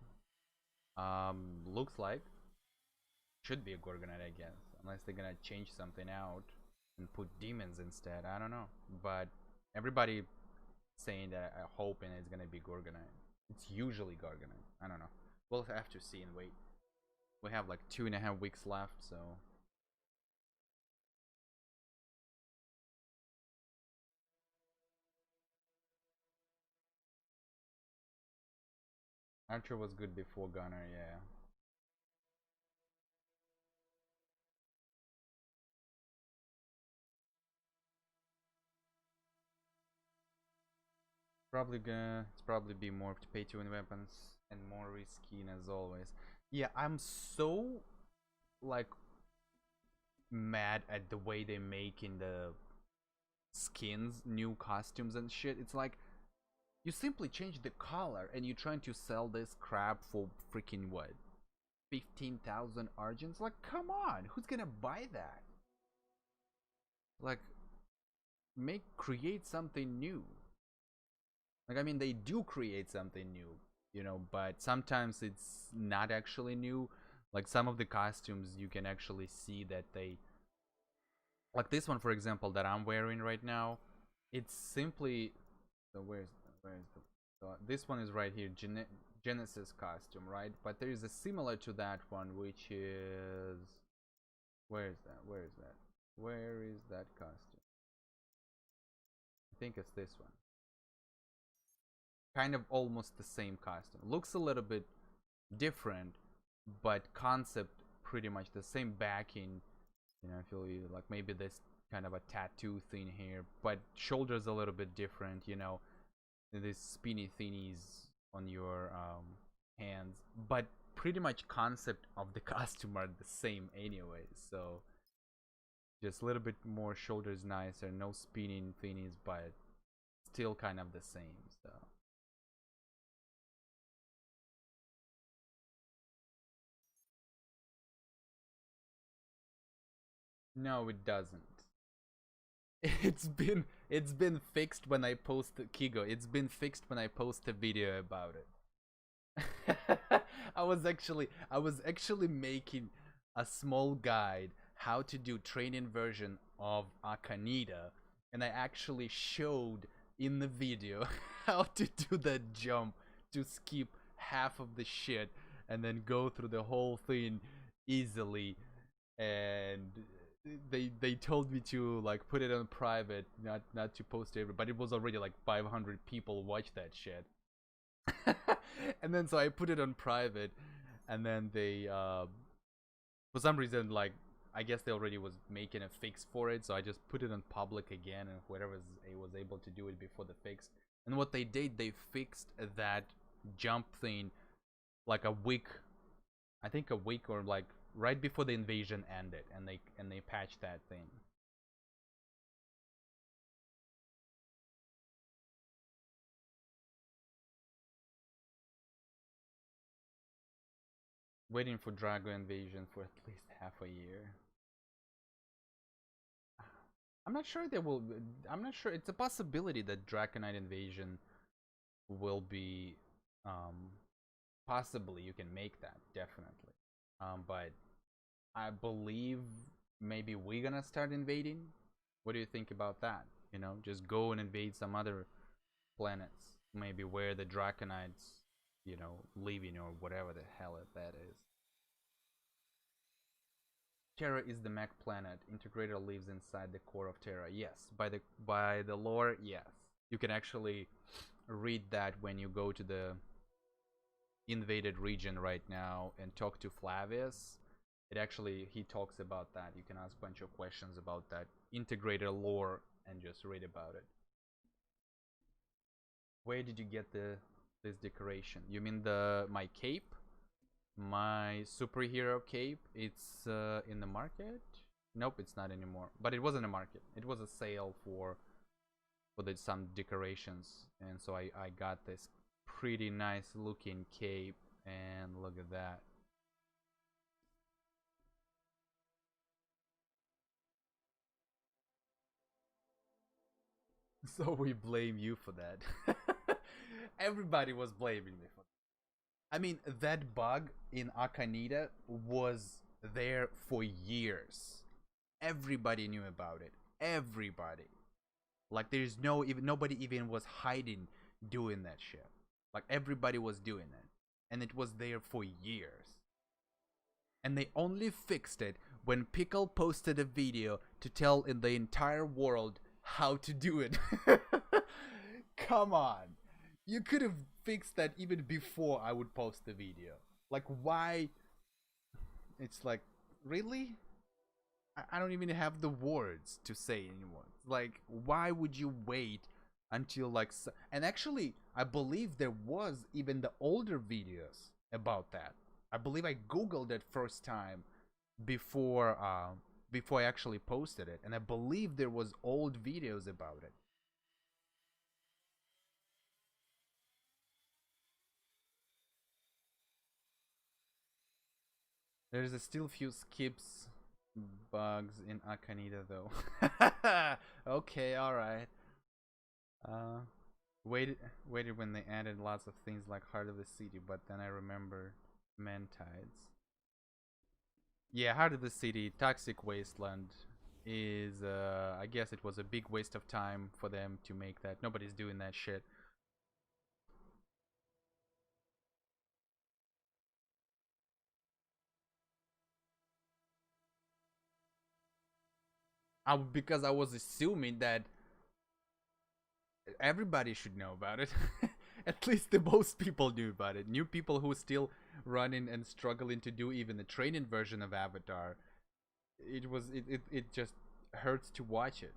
Speaker 1: Looks like should be a Gorgonite, I guess, unless they're gonna change something out and put demons instead. I don't know, but everybody saying that hoping it's gonna be Gorgonite. It's usually Gorgonite. I don't know. We'll have to see and wait. We have like 2.5 weeks left, so Archer was good before Gunner, yeah. It's probably be more to pay to win weapons and more risky as always. Yeah, I'm so like mad at the way they make in the skins, new costumes and shit. It's like you simply change the color and you're trying to sell this crap for freaking what? 15,000 argents? Like, come on, who's gonna buy that? Like, create something new. Like, I mean, they do create something new, you know, but sometimes it's not actually new. Like, some of the costumes you can actually see that they, like this one, for example, that I'm wearing right now. It's simply, so where's the, so this one is right here, Genesis costume, right? But there is a similar to that one, which is, where is that? Where is that? Where is that costume? I think it's this one. Kind of almost the same costume. Looks a little bit different, but concept pretty much the same. Backing, you know, I feel like maybe this kind of a tattoo thing here, but shoulders a little bit different, you know, these spinny thingies on your hands, but pretty much concept of the costume are the same anyway. So just a little bit more shoulders nicer, no spinning thingies, but still kind of the same. So no, it doesn't. It's been fixed when I post Kigo. It's been fixed when I post a video about it. I was actually making a small guide how to do training version of Akanita, and I actually showed in the video how to do that jump to skip half of the shit and then go through the whole thing easily. And they told me to like put it on private, not to post to everybody, but it was already like 500 people watch that shit. And then so I put it on private, and then they for some reason, like, I guess they already was making a fix for it, so I just put it on public again, and whoever was able to do it before the fix. And what they did, they fixed that jump thing like a week, I think a week, or like right before the invasion ended, and they patched that thing. Waiting for Drago invasion for at least half a year. I'm not sure they will. I'm not sure. It's a possibility that Draconite invasion will be, um, possibly you can make that definitely. But I believe maybe we're gonna start invading. What do you think about that? You know, just go and invade some other planets, maybe where the Draconites, you know, living or whatever the hell that is. Terra is the mech planet. Integrator lives inside the core of Terra. Yes, by the lore, yes. You can actually read that when you go to the invaded region right now and talk to Flavius. It actually, he talks about that. You can ask a bunch of questions about that integrator lore and just read about it. Where did you get this decoration? You mean my cape? My superhero cape? It's in the market? Nope, it's not anymore. But it was in the market. It was a sale for some decorations, and so I got this pretty nice looking cape, and look at that. So we blame you for that. Everybody was blaming me for that. I mean, that bug in Akanita was there for years. Everybody knew about it. Everybody. Like, there's nobody even was hiding doing that shit. Like, everybody was doing it, and it was there for years. And they only fixed it when Pickle posted a video to tell in the entire world how to do it. Come on. You could have fix that even before I would post the video. Like, why? It's like, really? I don't even have the words to say anymore. Like, why would you wait until like? And actually, I believe there was even the older videos about that. I believe I googled it first time before before I actually posted it, and I believe there was old videos about it. There's a still few skips bugs in Akanita though. Okay, all right. Uh, waited waited when they added lots of things like Heart of the City, but then I remember Mantides. Yeah, Heart of the City, Toxic Wasteland is I guess it was a big waste of time for them to make that. Nobody's doing that shit. Because I was assuming that everybody should know about it. At least the most people knew about it. New people who still running and struggling to do even the training version of Avatar. It just hurts to watch it.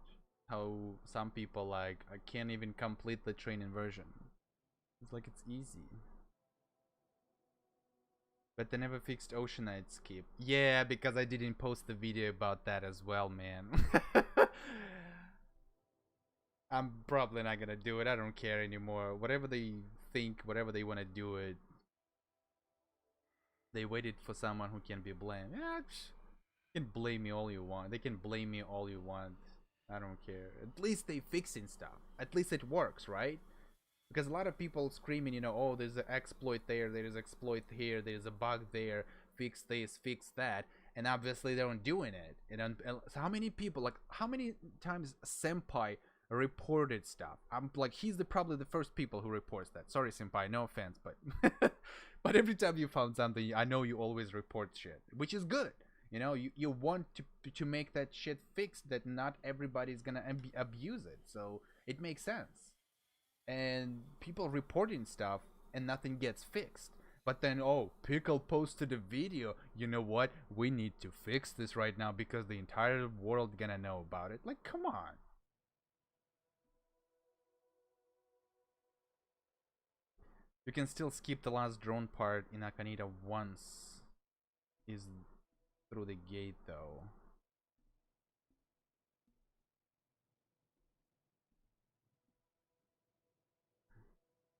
Speaker 1: How some people like I can't even complete the training version. It's like it's easy. But they never fixed Oceanite skip. Yeah, because I didn't post the video about that as well, man. I'm probably not gonna do it. I don't care anymore. Whatever they think, whatever they want to do it, they waited for someone who can be blamed. Yeah, you can blame me all you want. They can blame me all you want. I don't care. At least they fixing stuff. At least it works, right? Because a lot of people screaming, oh, there's an exploit there, there's an exploit here, there's a bug there, fix this, fix that, and obviously they aren't doing it. And so how many people, like, how many times Senpai reported stuff? I'm like, he's probably the first people who reports that. Sorry, Senpai, no offense, but but every time you found something, I know you always report shit, which is good. You want to make that shit fixed, that not everybody's gonna abuse it, so it makes sense. And people reporting stuff and nothing gets fixed. But then, oh, Pickle posted a video. You know what? We need to fix this right now because the entire world gonna know about it. Like, come on. You can still skip the last drone part in Akanita once is through the gate though.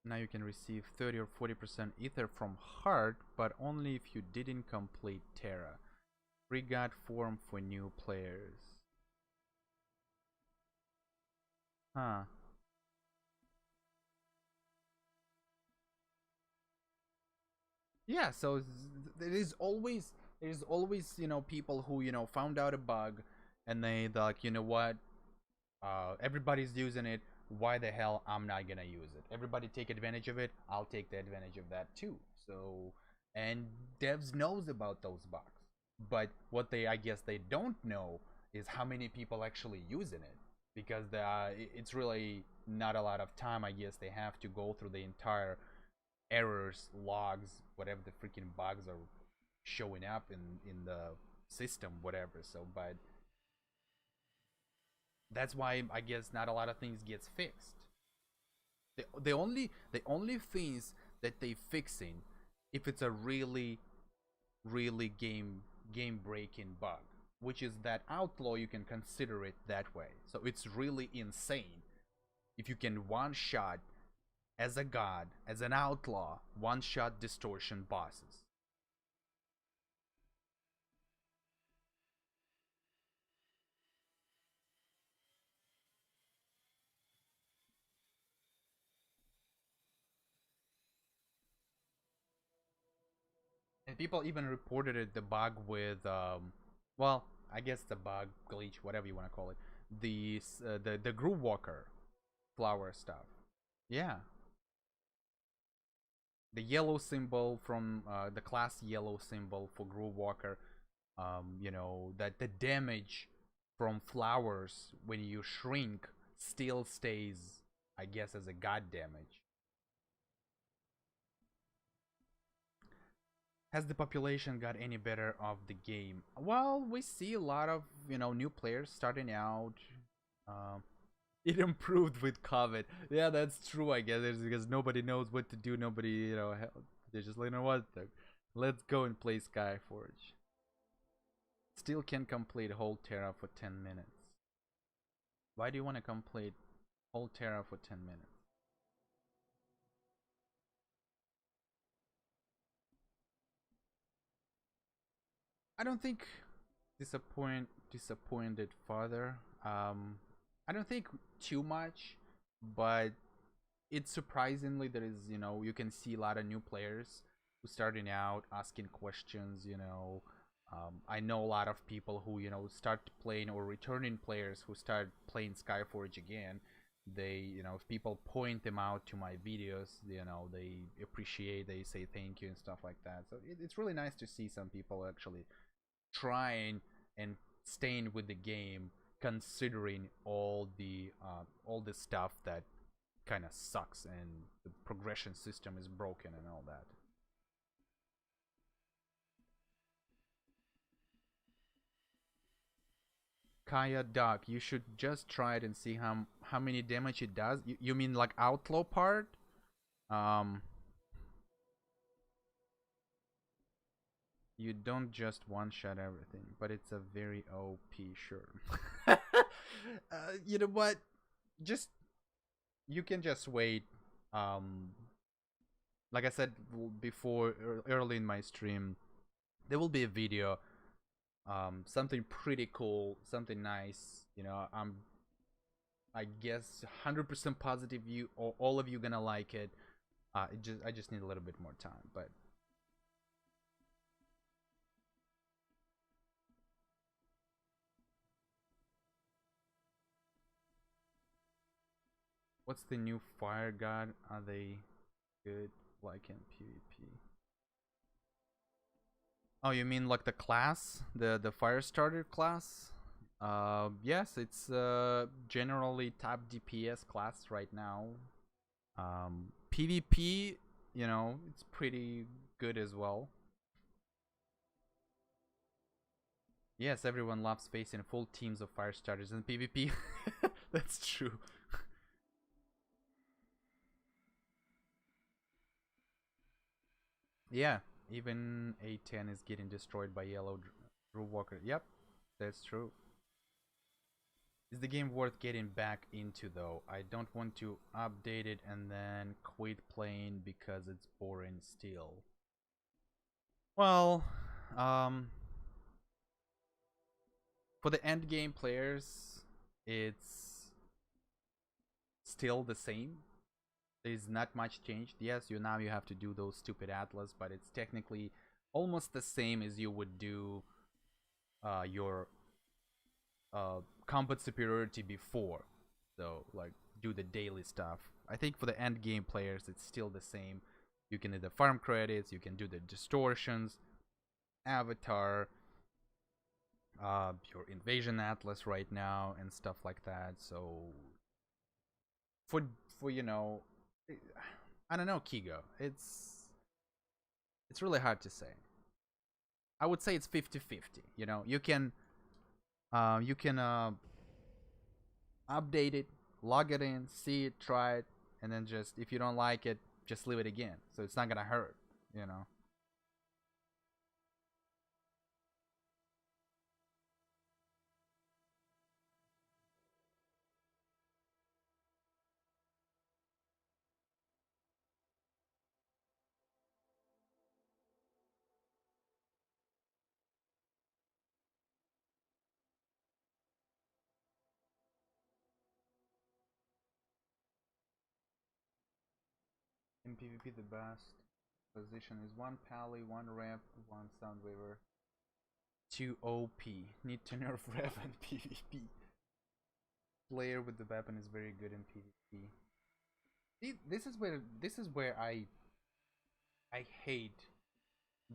Speaker 1: Now you can receive 30 or 40% ether from Heart, but only if you didn't complete Terra. Free God form for new players. Huh. Yeah, so there is always people who found out a bug, and they're like, you know what, everybody's using it, why the hell I'm not gonna use it? Everybody take advantage of it, I'll take the advantage of that too. So, and devs knows about those bugs, but what I guess they don't know is how many people actually using it, because it's really not a lot of time. I guess they have to go through the entire errors, logs, whatever the freaking bugs are showing up in the system, whatever. So, but that's why I guess not a lot of things gets fixed. The only things that they fixing, if it's a really game breaking bug, which is that outlaw, you can consider it that way. So it's really insane if you can one shot as a god, as an outlaw, one shot distortion bosses. And people even reported it, the bug with well, I guess the bug glitch, whatever you want to call it, the groove walker flower stuff. Yeah, the yellow symbol from the class yellow symbol for groove walker. That the damage from flowers when you shrink still stays, I guess, as a god damage. Has the population got any better of the game? Well, we see a lot of new players starting out. Um, it improved with COVID. Yeah, that's true. I guess it's because nobody knows what to do. Nobody, they're just like, you know what? Let's go and play Skyforge. Still can complete whole Terra for 10 minutes. Why do you want to complete whole Terra for 10 minutes? I don't think disappointed father. I don't think too much, but it's surprisingly there is you can see a lot of new players who starting out asking questions. I know a lot of people who start playing, or returning players who start playing Skyforge again. They if people point them out to my videos, they appreciate, they say thank you and stuff like that. So it's really nice to see some people actually trying and staying with the game, considering all the stuff that kind of sucks and the progression system is broken and all that. Kaya Doc, you should just try it and see how many damage it does. You mean like outlaw part? Um, you don't just one shot everything, but it's a very OP, sure. You know what? Just you can just wait. Um, like I said before, early in my stream, there will be a video, something pretty cool, something nice. I guess 100% positive you or all of you gonna like it. I just need a little bit more time, but what's the new fire god? Are they good like in PvP? Oh, you mean like the class, the fire starter class? Yes, it's generally top DPS class right now. PvP, it's pretty good as well. Yes, everyone loves facing full teams of fire starters in PvP. That's true. Yeah, even A10 is getting destroyed by yellow Rework. Yep, that's true. Is the game worth getting back into though? I don't want to update it and then quit playing because it's boring still. Well, um, for the end game players, it's still the same. There's not much changed. Yes, you have to do those stupid atlas, but it's technically almost the same as you would do your combat superiority before. So like do the daily stuff. I think for the end game players, it's still the same. You can do the farm credits, you can do the distortions, avatar, your invasion atlas right now, and stuff like that. So for for I don't know, Kigo. It's really hard to say. I would say it's 50-50. You can update it, log it in, see it, try it, and then just if you don't like it, just leave it again. So it's not gonna hurt, you know. In PvP, the best position is one pally, one ramp, one soundwaver. 2 OP. Need to nerf rev in PvP. Player with the weapon is very good in PvP. See, this is where I hate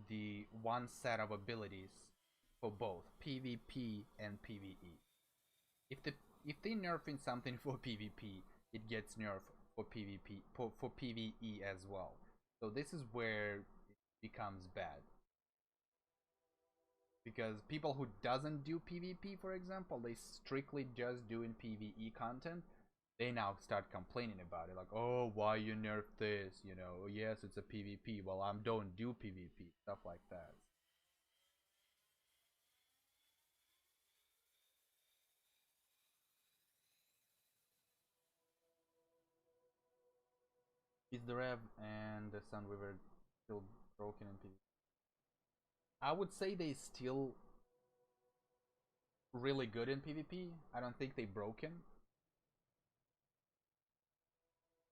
Speaker 1: the one set of abilities for both PvP and PvE. If the if they nerfing something for PvP, it gets nerfed for PvP for PvE as well. So this is where it becomes bad. Because people who doesn't do PvP, for example, they strictly just doing PvE content, they now start complaining about it, like, oh, why you nerf this, you know, yes, it's a PvP, well, I don't do PvP, stuff like that. Is the Rev and the Sunweaver still broken in PvP? I would say they still really good in PvP. I don't think they broken.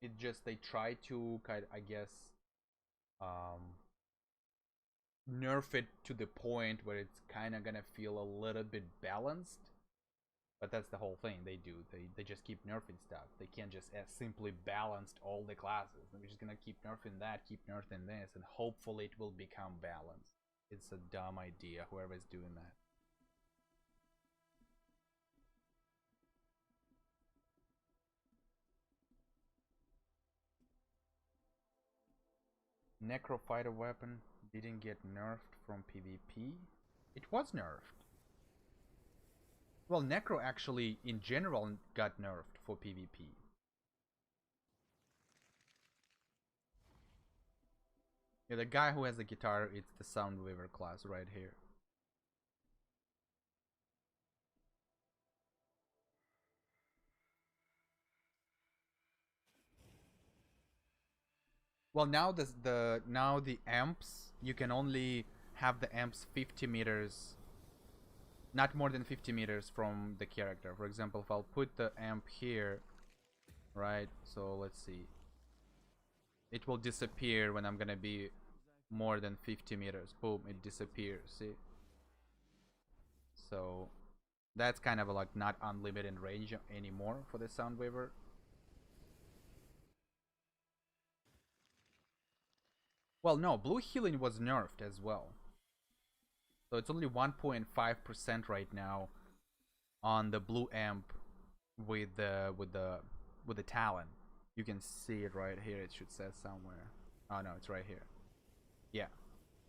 Speaker 1: It just they try to kind, I guess, um, nerf it to the point where it's kind of gonna feel a little bit balanced. But that's the whole thing they do. They just keep nerfing stuff. They can't just simply balanced all the classes. We're just gonna keep nerfing that, keep nerfing this, and hopefully it will become balanced. It's a dumb idea, whoever's doing that. Necro fighter weapon didn't get nerfed from PvP. It was nerfed. Well, Necro actually, in general, got nerfed for PvP. Yeah, the guy who has the guitar, it's the Soundwaver class right here. Well, now the amps, you can only have the amps 50 meters, not more than 50 meters from the character. For example, if I'll put the amp here, right? So let's see. It will disappear when I'm gonna be more than 50 meters. Boom, it disappears. See? So that's kind of like not unlimited range anymore for the Soundwaver. Well, no, blue healing was nerfed as well. So it's only 1.5% right now on the blue amp with the talent. You can see it right here. It should say somewhere. Oh no, it's right here. Yeah.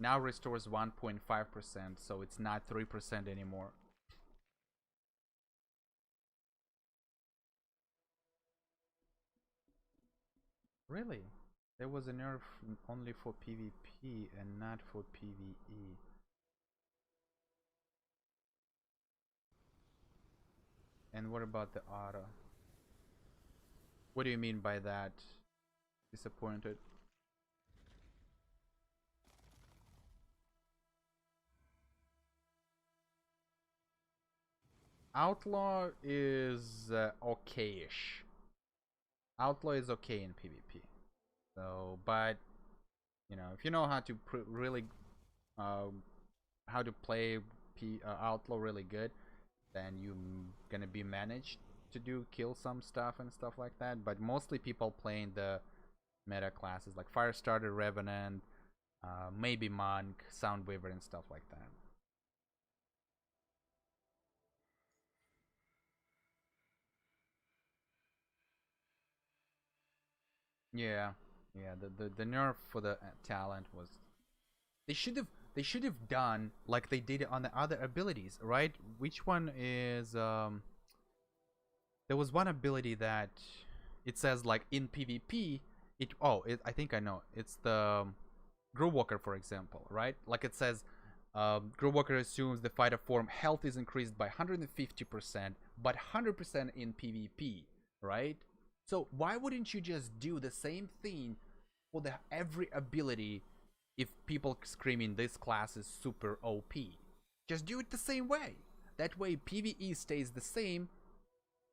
Speaker 1: Now restores 1.5%, so it's not 3% anymore. Really? There was a nerf only for PvP and not for PvE. And what about the auto? What do you mean by that? Disappointed? Outlaw is okay-ish. Outlaw is okay in PvP. So, but you know, if you know how to really, how to play Outlaw really good, then you gonna be managed to do kill some stuff and stuff like that. But mostly people playing the meta classes like Firestarter, Revenant, maybe Monk, Soundwaver, and stuff like that. Yeah, yeah. The nerf for the talent was they should have done like they did on the other abilities, right? Which one is there was one ability that it says like in PvP I think I know. It's the Growwalker, for example, right? Like it says Growwalker assumes the fighter form health is increased by 150%, but 100% in PvP, right? So why wouldn't you just do the same thing for the every ability if people screaming this class is super OP? Just do it the same way. That way PvE stays the same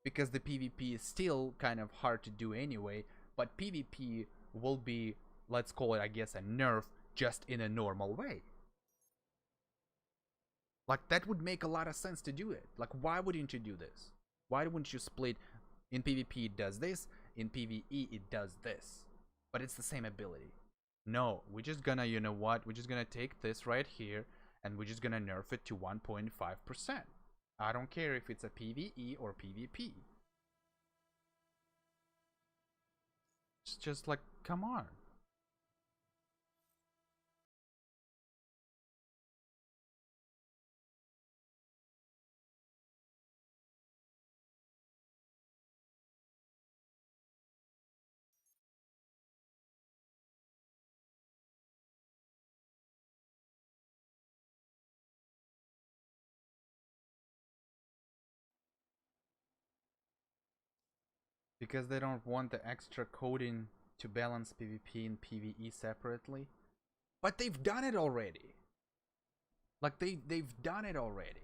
Speaker 1: because the PvP is still kind of hard to do anyway, but PvP will be, let's call it, I guess, a nerf just in a normal way. Like, that would make a lot of sense to do it. Like, why wouldn't you do this? Why wouldn't you split in PvP it does this, in PvE it does this, but it's the same ability? No, we're just gonna, you know what, we're just gonna take this right here and we're just gonna nerf it to 1.5%. I don't care if it's a PvE or PvP. It's just like, come on. Because they don't want the extra coding to balance PvP and PvE separately. But they've done it already. Like they've done it already.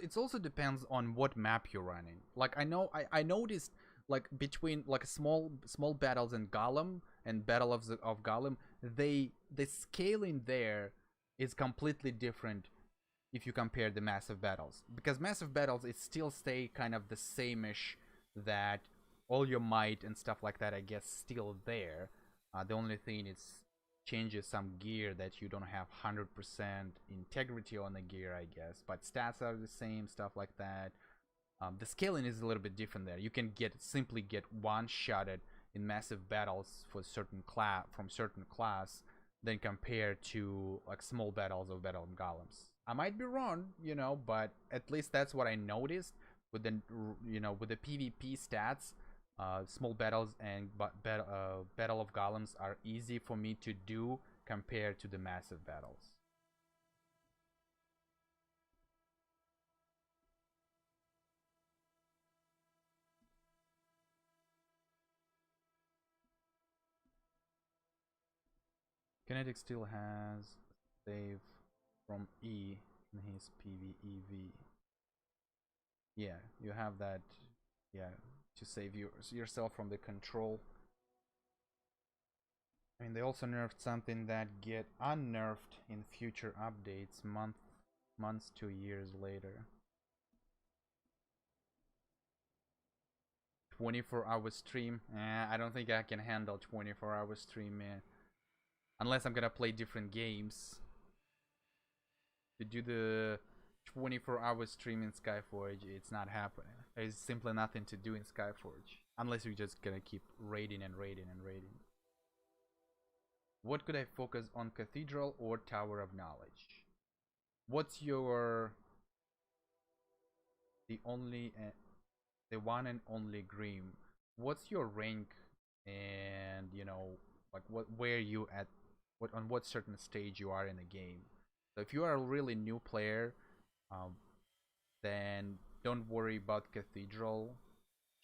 Speaker 1: It's also depends on what map you're running. Like I noticed like between like small battles in Golem and Battle of Golem, the scaling there is completely different if you compare the massive battles, because massive battles it still stay kind of the same-ish, that all your might and stuff like that I guess still there. The only thing is changes some gear that you don't have 100% integrity on the gear I guess, but stats are the same, stuff like that. The scaling is a little bit different there. You can simply get one shotted in massive battles for certain class from certain class than compared to like small battles of battle and golems. I might be wrong, but at least that's what I noticed with the with the PvP stats. Small battles and battle of golems are easy for me to do compared to the massive battles. Kinetic still has save from E in his PvEV. Yeah, you have that. Yeah, to save yourself from the control. I mean, they also nerfed something that get unnerfed in future updates, months to years later. 24-hour stream. I don't think I can handle 24-hour stream, man. Unless I'm gonna play different games. To do the 24-hour stream in Skyforge, it's not happening. There's simply nothing to do in Skyforge. Unless you're just gonna keep raiding and raiding and raiding. What could I focus on, Cathedral or Tower of Knowledge? What's your... the one and only Grim. What's your rank, and like where you at, on what certain stage you are in the game? So if you are a really new player, um, then don't worry about Cathedral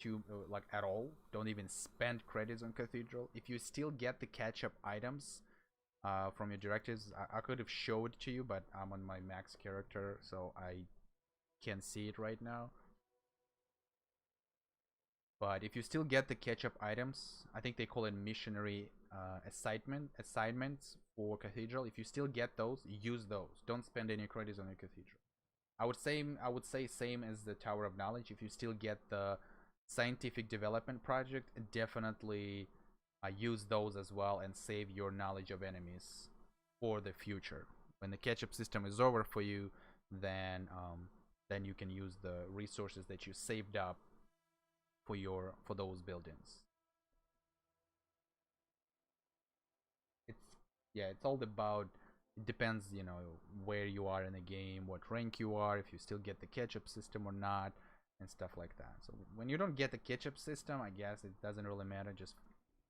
Speaker 1: to like at all. Don't even spend credits on Cathedral. If you still get the catch-up items from your directives, I could have showed to you, but I'm on my max character, so I can't see it right now. But if you still get the catch-up items, I think they call it missionary assignments for Cathedral. If you still get those, use those. Don't spend any credits on your Cathedral. I would say same as the Tower of Knowledge. If you still get the scientific development project, definitely use those as well and save your knowledge of enemies for the future. When the catch-up system is over for you, then you can use the resources that you saved up for those buildings. It's Yeah, it's all about, it depends, where you are in the game, what rank you are, if you still get the catch-up system or not, and stuff like that. So when you don't get the catch-up system, I guess it doesn't really matter. Just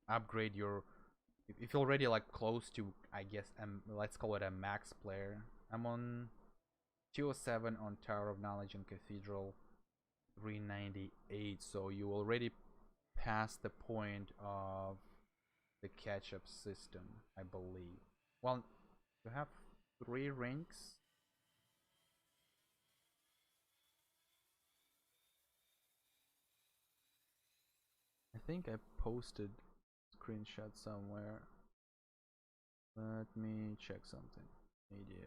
Speaker 1: upgrade your, if you're already like close to, I guess, let's call it a max player. I'm on 207 on Tower of Knowledge and Cathedral 398, so you already past the point of the catch-up system, I believe. Well, you have 3 ranks. I think I posted screenshot somewhere. Let me check something. Media.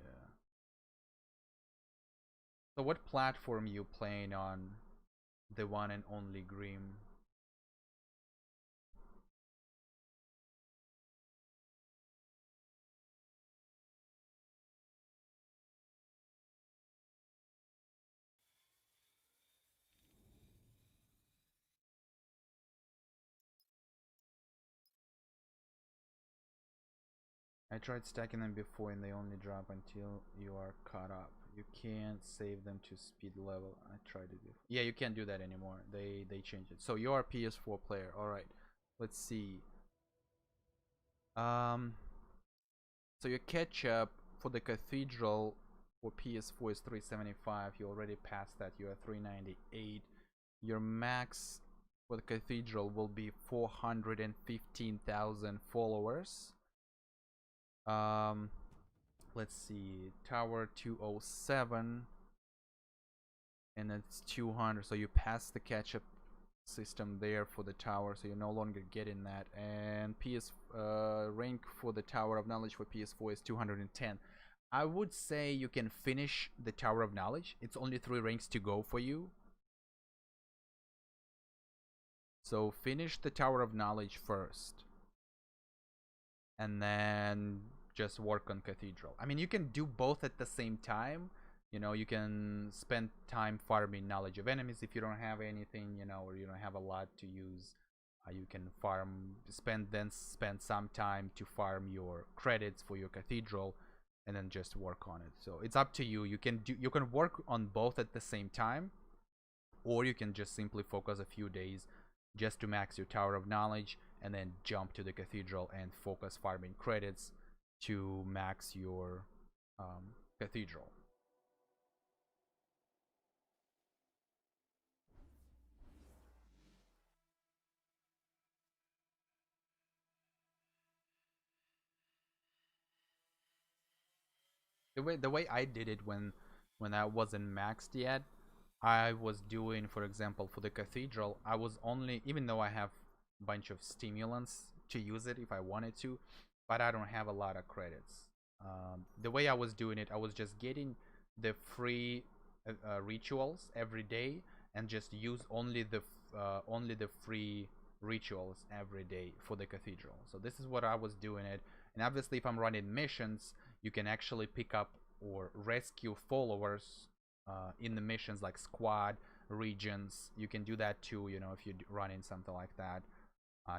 Speaker 1: So what platform you playing on, the one and only Grim? I tried stacking them before and they only drop until you are caught up. You can't save them to speed level. I tried it before. Yeah, you can't do that anymore. They changed it. So you're a PS4 player. All right. Let's see. Um. So your catch up for the Cathedral for PS4 is 375. You already passed that. You're at 398. Your max for the Cathedral will be 415,000 followers. Um. Let's see. Tower 207. And it's 200, so you pass the catch-up system there for the tower, so you're no longer getting that. And rank for the Tower of Knowledge for PS4 is 210. I would say you can finish the Tower of Knowledge. It's only 3 ranks to go for you, so finish the Tower of Knowledge first and then just work on Cathedral. I mean, you can do both at the same time. You know, you can spend time farming knowledge of enemies if you don't have anything, you know, or you don't have a lot to use. You can spend some time to farm your credits for your Cathedral, and then just work on it. So it's up to you. You can work on both at the same time, or you can just simply focus a few days just to max your Tower of Knowledge, and then jump to the Cathedral and focus farming credits to max your Cathedral. The way I did it when I wasn't maxed yet, I was doing, for example, for the Cathedral, I was only, even though I have a bunch of stimulants to use it if I wanted to, but I don't have a lot of credits. The way I was doing it, I was just getting the free rituals every day, and just use only the free rituals every day for the Cathedral. So this is what I was doing it. And obviously, if I'm running missions, you can actually pick up or rescue followers in the missions, like squad regions. You can do that too, you know, if you're running something like that.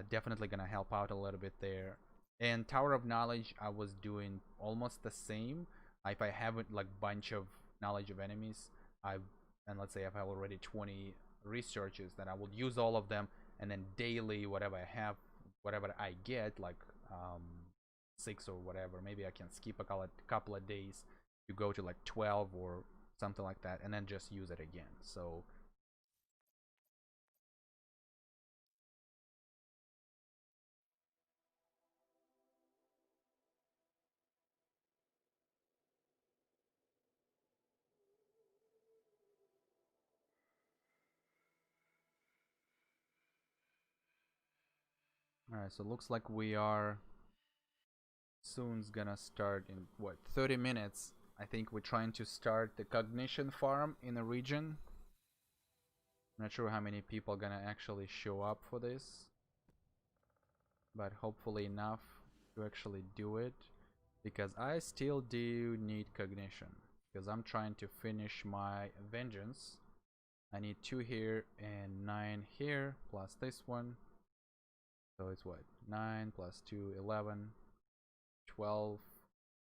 Speaker 1: Definitely gonna help out a little bit there. And Tower of Knowledge, I was doing almost the same. If I haven't like bunch of knowledge of enemies, I and let's say if I have already 20 researches, then I will use all of them, and then daily whatever I have, whatever I get, like 6 or whatever, maybe I can skip a couple of days to go to like 12 or something like that, and then just use it again. So all right, so looks like we are soon's gonna start in what, 30 minutes. I think we're trying to start the cognition farm in a region. Not sure how many people are gonna actually show up for this, but hopefully enough to actually do it, because I still do need cognition, because I'm trying to finish my vengeance. I need 2 here and 9 here plus this one, so it's what, 9 plus 2, 11, 12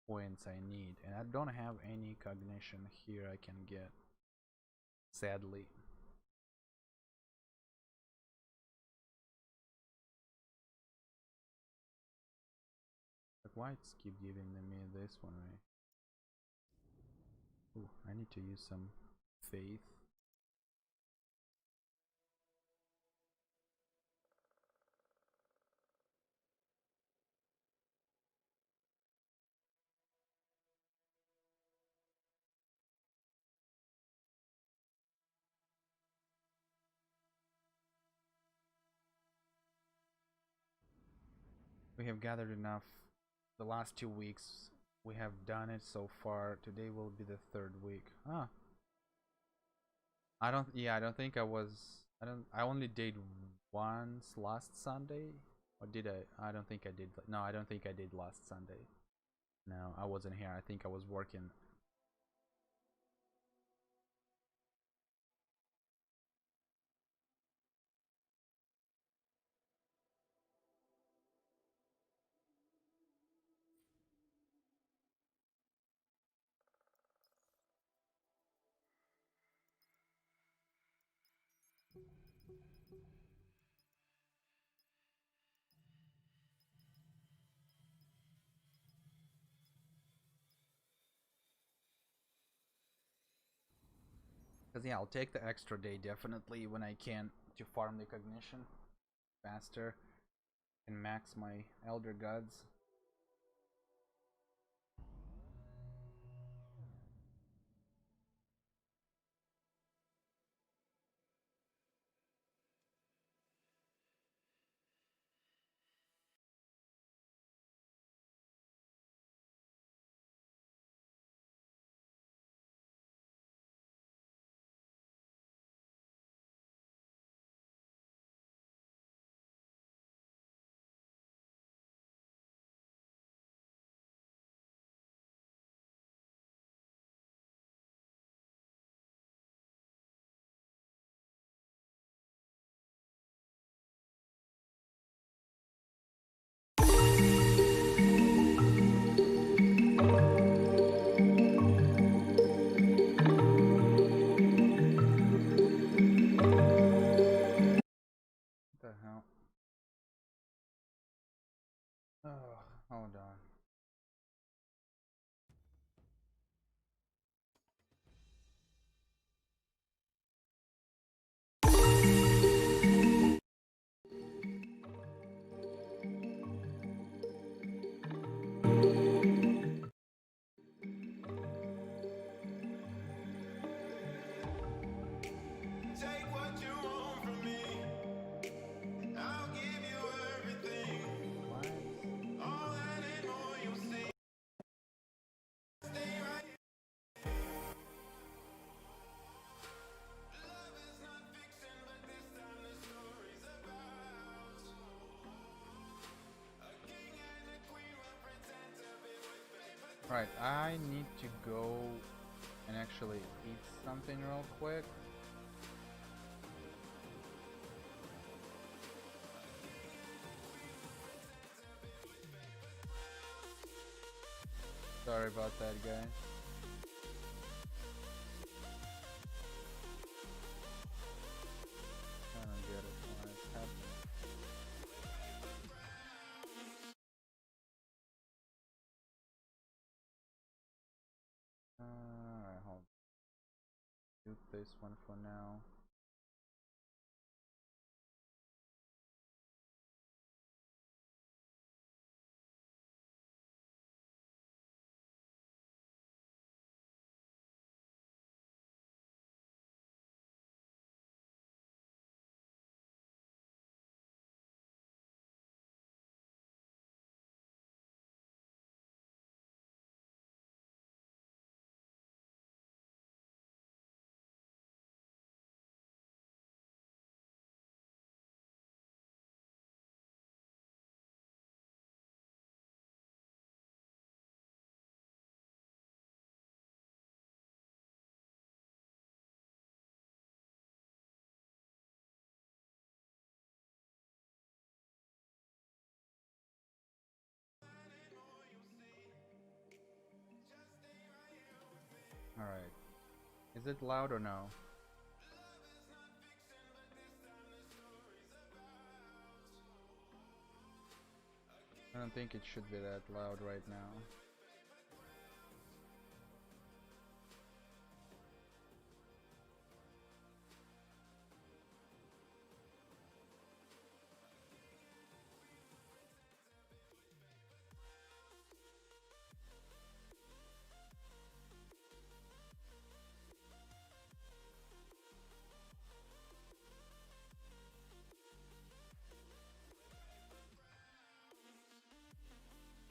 Speaker 1: points I need, and I don't have any cognition here I can get, sadly. But why it's keep giving me this one, right? Ooh, I need to use some faith. We have gathered enough. The last 2 weeks we have done it so far. Today will be the 3rd week. Ah, I don't. Yeah, I don't think I was. I don't. I only did once last Sunday, or did I? I don't think I did. No, I don't think I did last Sunday. No, I wasn't here. I think I was working. Because yeah, I'll take the extra day definitely when I can to farm the cognition faster and max my elder gods. What the hell? Oh, hold on.
Speaker 3: Take what you want from me. I'll give you everything.
Speaker 1: What?
Speaker 3: All that and more you'll see. Stay right here. Love is not fiction, but this time the story's about a king and a queen will pretend to be with paper.
Speaker 1: Right, I need to go and actually eat something real quick. Sorry about that, guys. I don't get it. Why it's happening. Alright, hold on. Do this one for now. Alright. Is it loud or no? I don't think it should be that loud right now.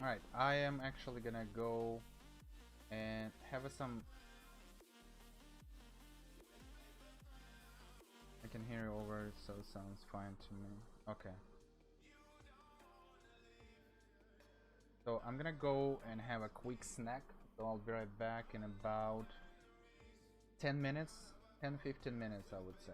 Speaker 1: Alright, I am actually gonna go and have some. I can hear you over, so it sounds fine to me. Okay. So I'm gonna go and have a quick snack. So I'll be right back in about 10 minutes. 10-15 minutes, I would say.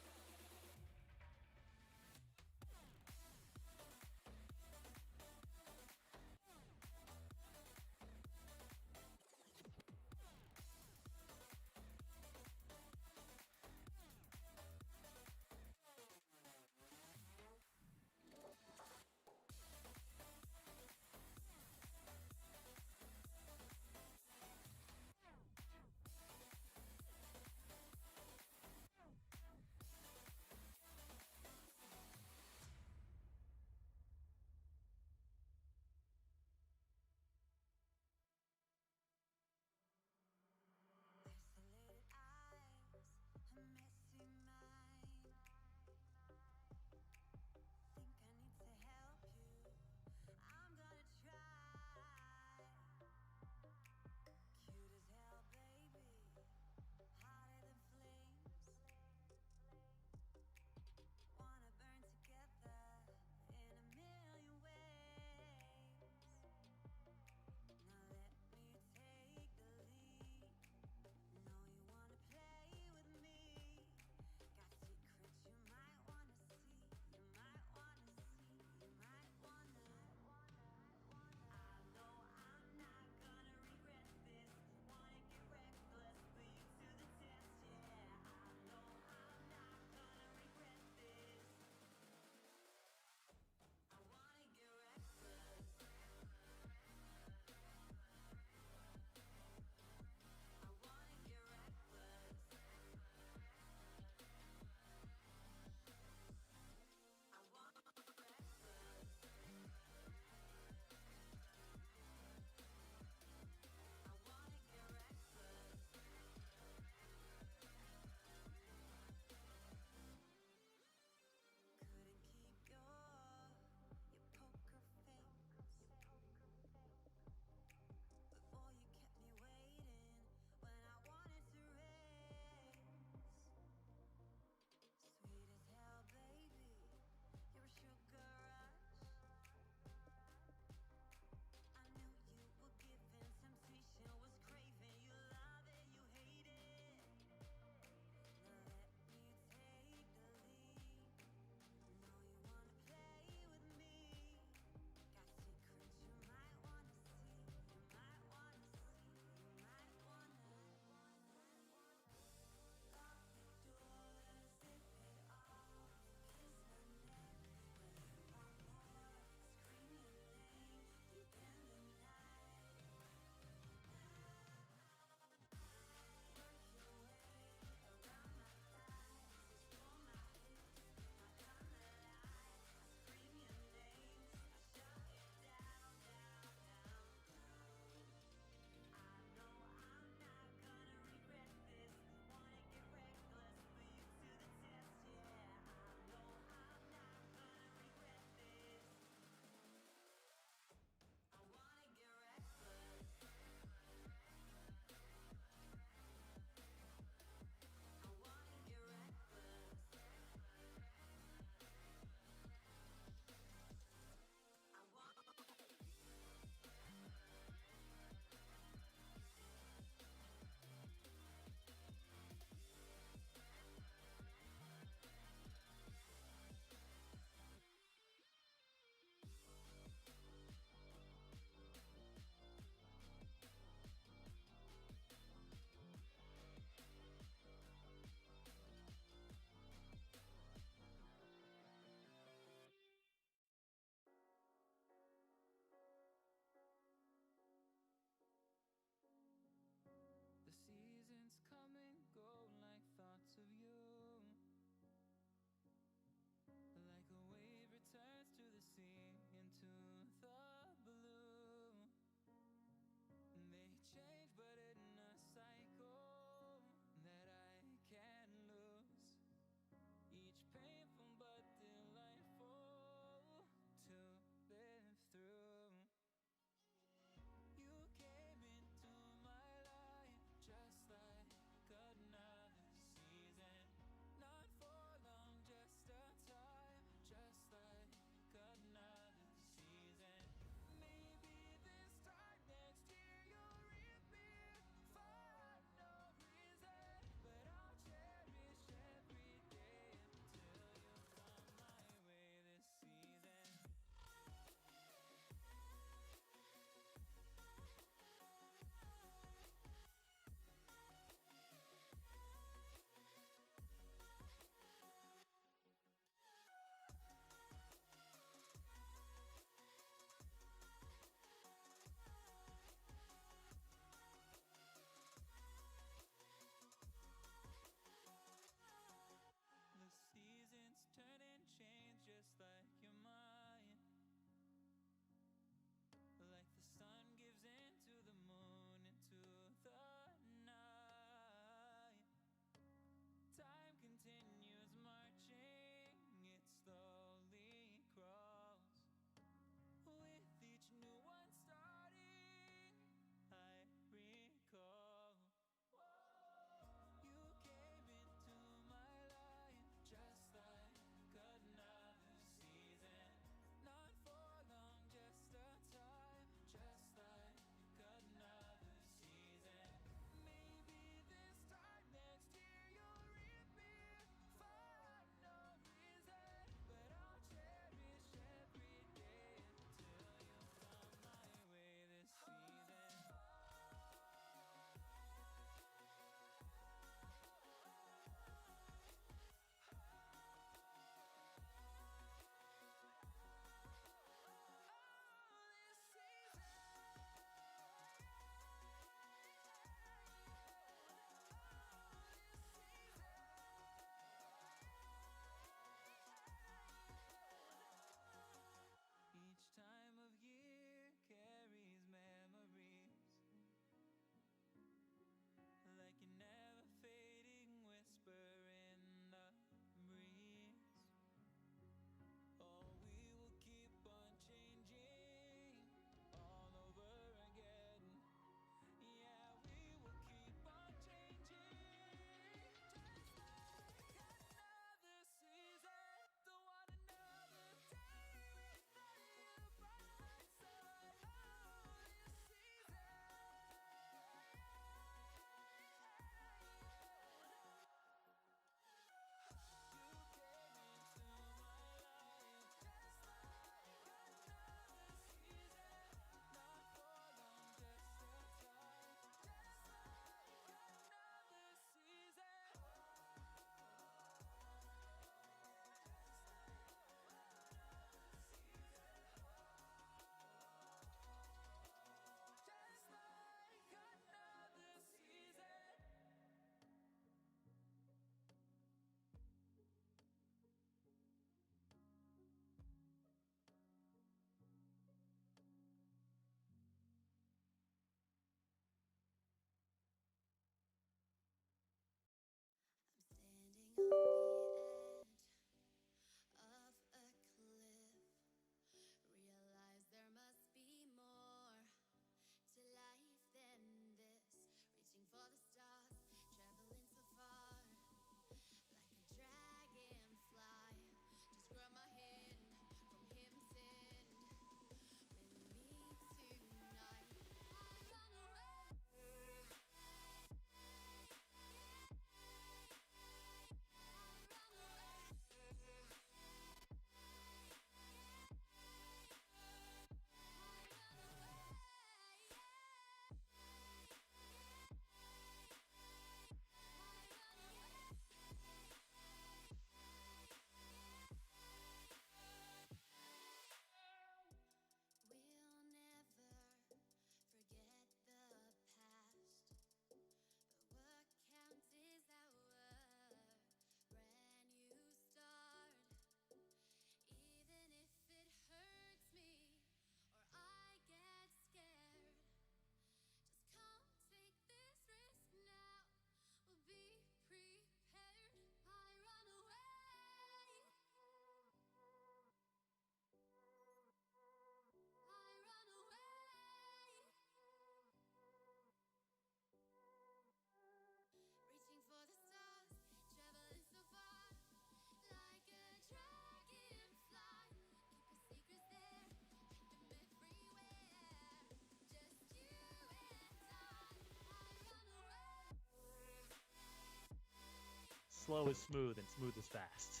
Speaker 4: slow is smooth and smooth is fast.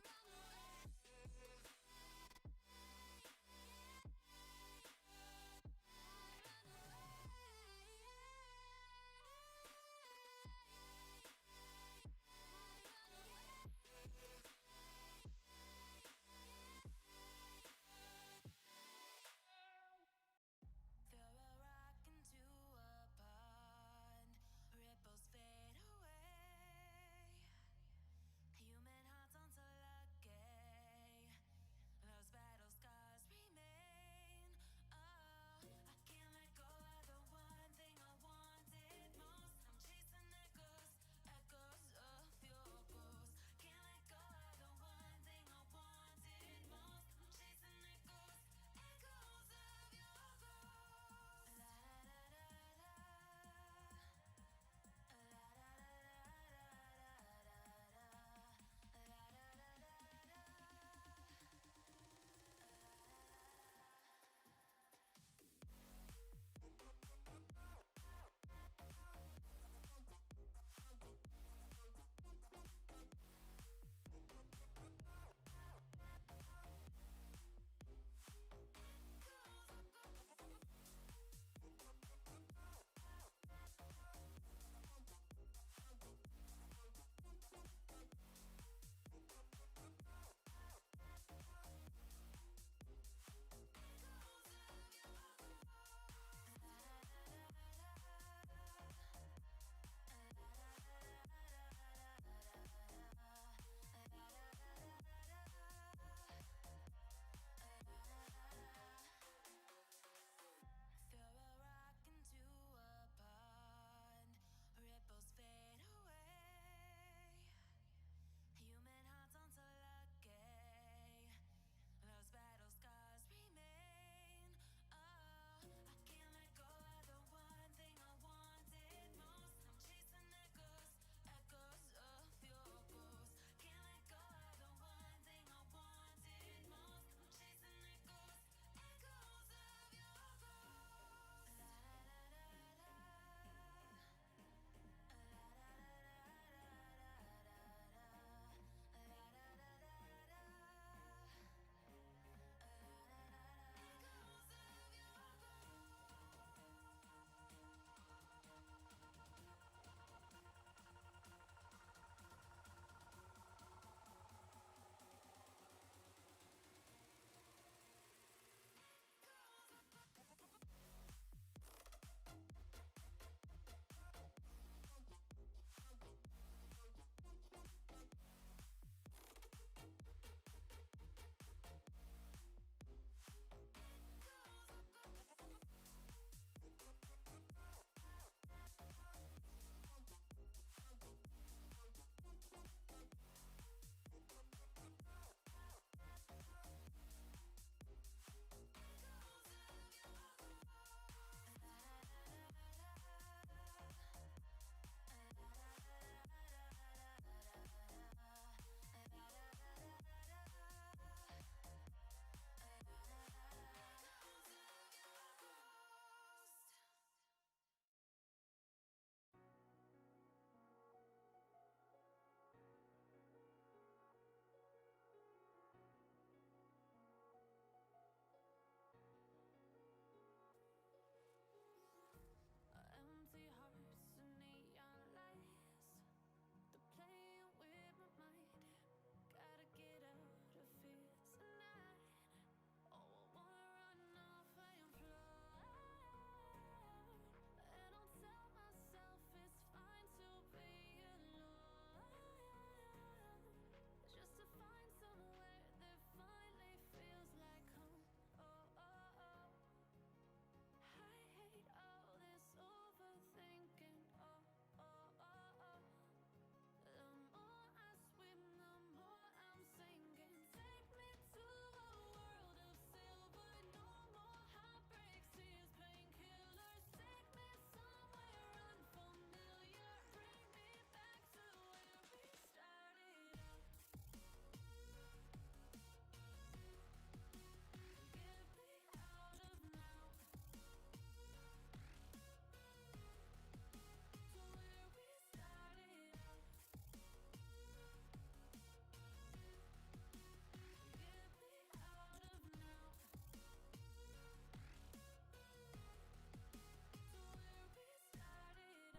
Speaker 3: Throw a rock into a pond, ripples fade away. Human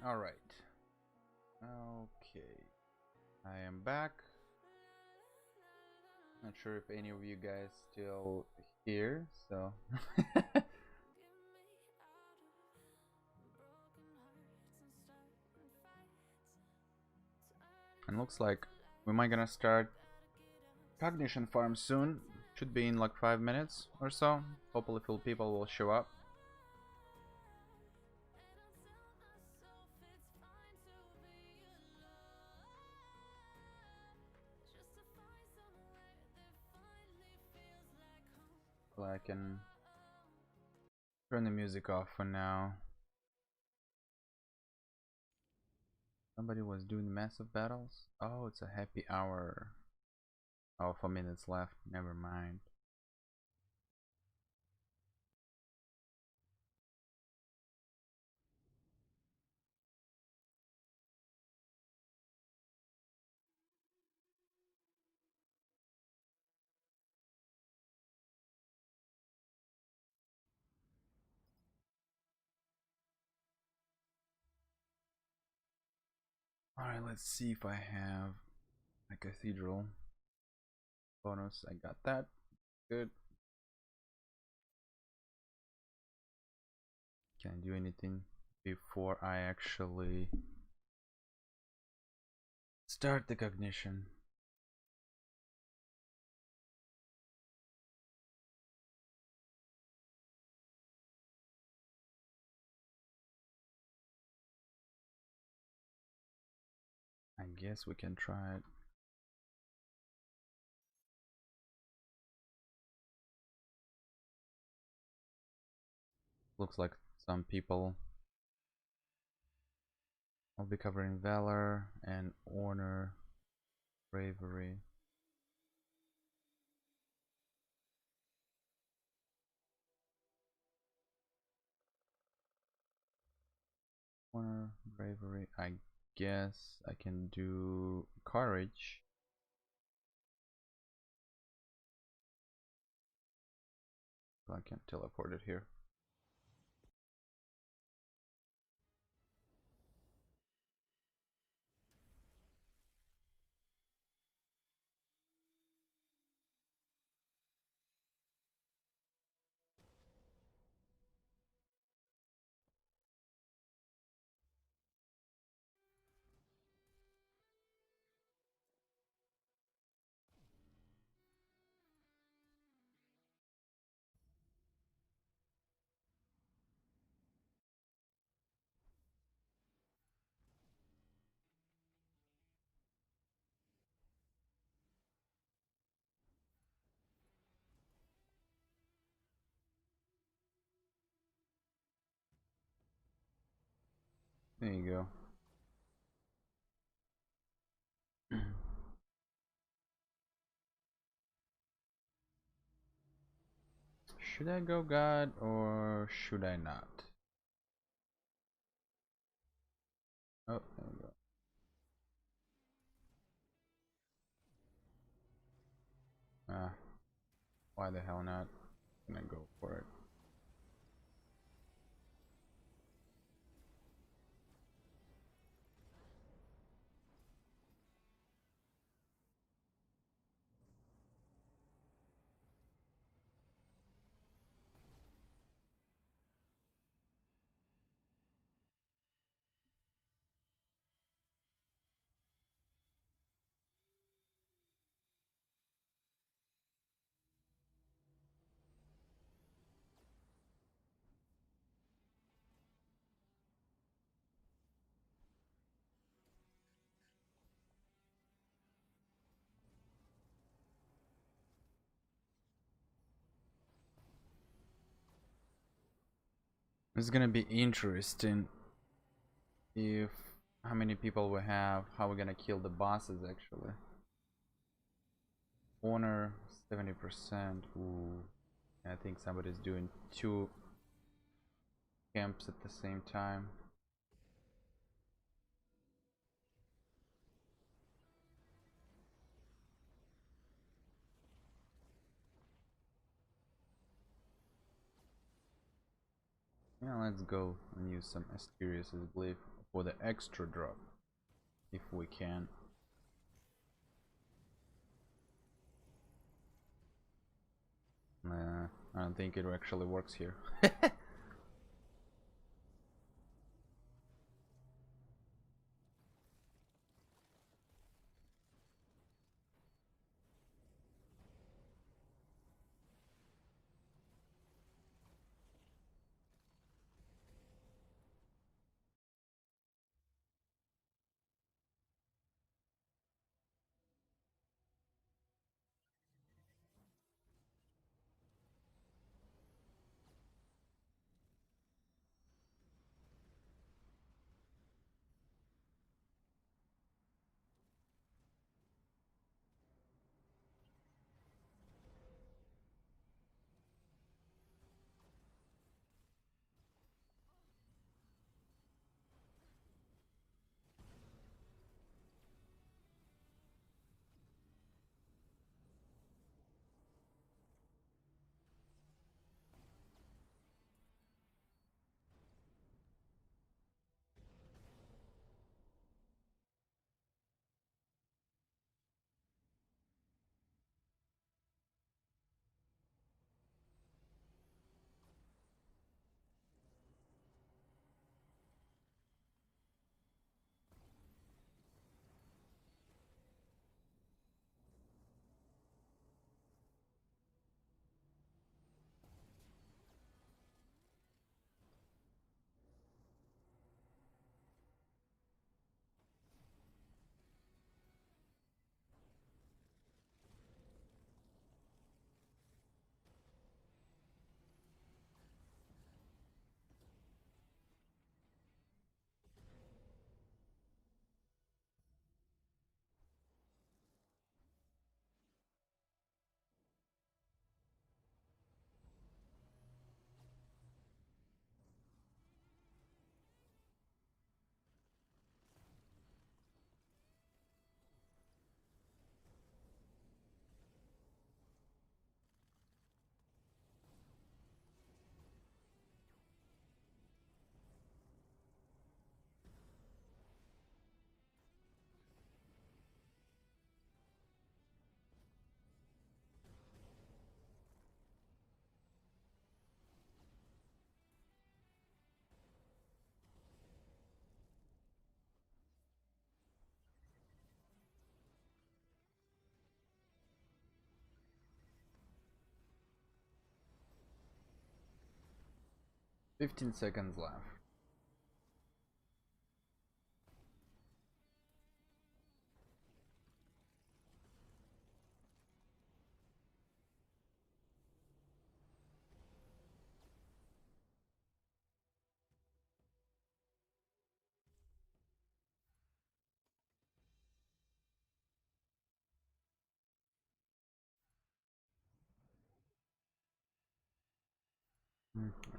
Speaker 1: All right. Okay. I am back. Not sure if any of you guys still here, so and looks like we might gonna start cognition farm soon. Should be in like 5 minutes or so. Hopefully people will show up. So I can turn the music off for now. Somebody was doing massive battles. Oh, it's a happy hour. Oh, 4 minutes left. Never mind. Alright, let's see if I have a cathedral bonus. I got that. Good. Can I do anything before I actually start the cognition? I guess we can try it. Looks like some people will be covering valor and honor, bravery. Honor, bravery. I guess I can do courage. But I can't teleport it here. There you go. Should I go God or should I not? Oh, there we go. Ah, why the hell not? I'm gonna go for it. It's gonna be interesting if how many people we have, how we're gonna kill the bosses actually. Honor 70%. Ooh. I think somebody's doing 2 camps at the same time. Yeah, let's go and use some Asterius' Belief. for the extra drop, if we can. I don't think it actually works here. 15 seconds left.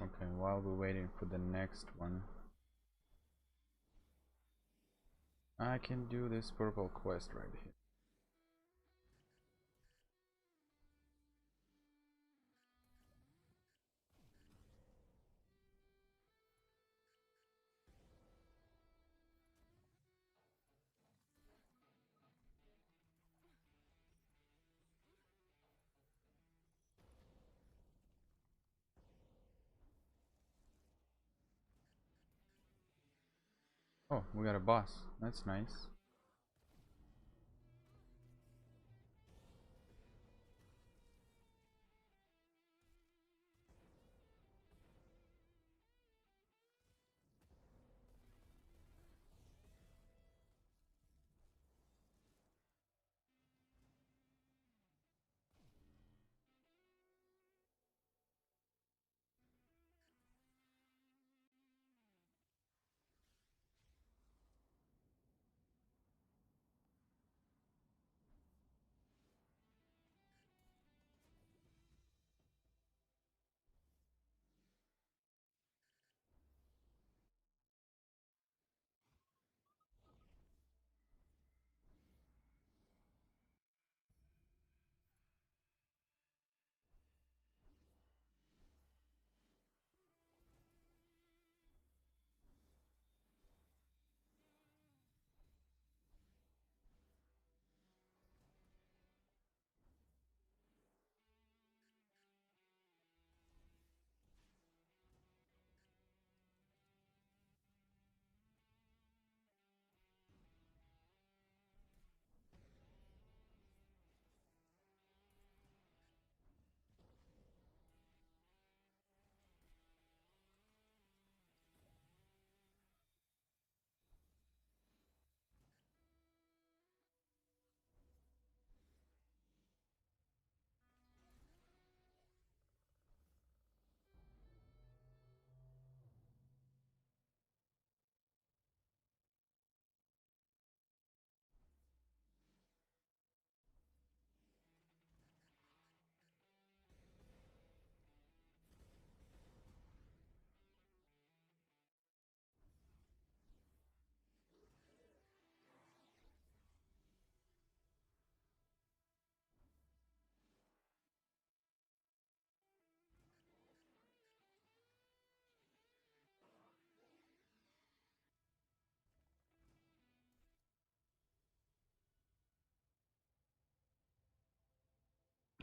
Speaker 1: Okay, while we're waiting for the next one, I can do this purple quest right here. Oh, we got a boss. That's nice.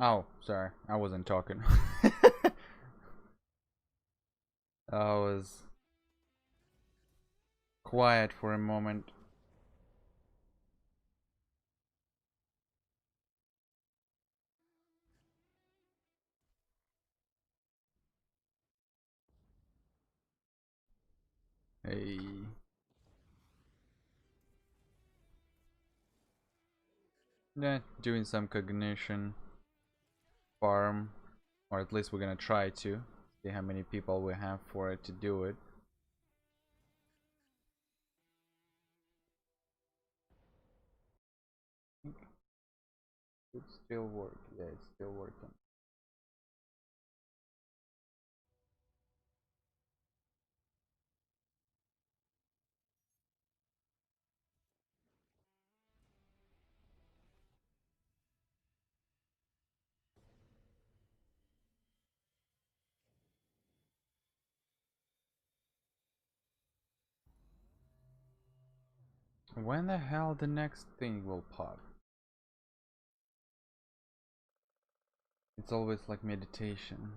Speaker 1: Oh, sorry, I wasn't talking. I was quiet for a moment. Hey. Yeah, doing some cognition farm, or at least we're gonna try to see how many people we have for it to do it. It still work. Yeah, it's still working. When the hell the next thing will pop? It's always like meditation.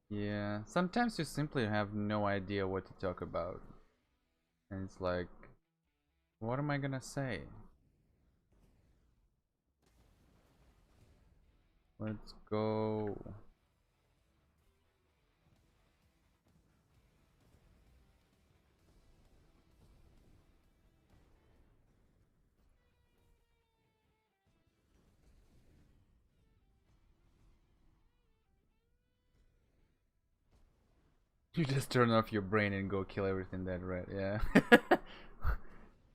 Speaker 1: Yeah, sometimes you simply have no idea what to talk about. And it's like, what am I gonna say? Let's go. You just turn off your brain and go kill everything that red, yeah.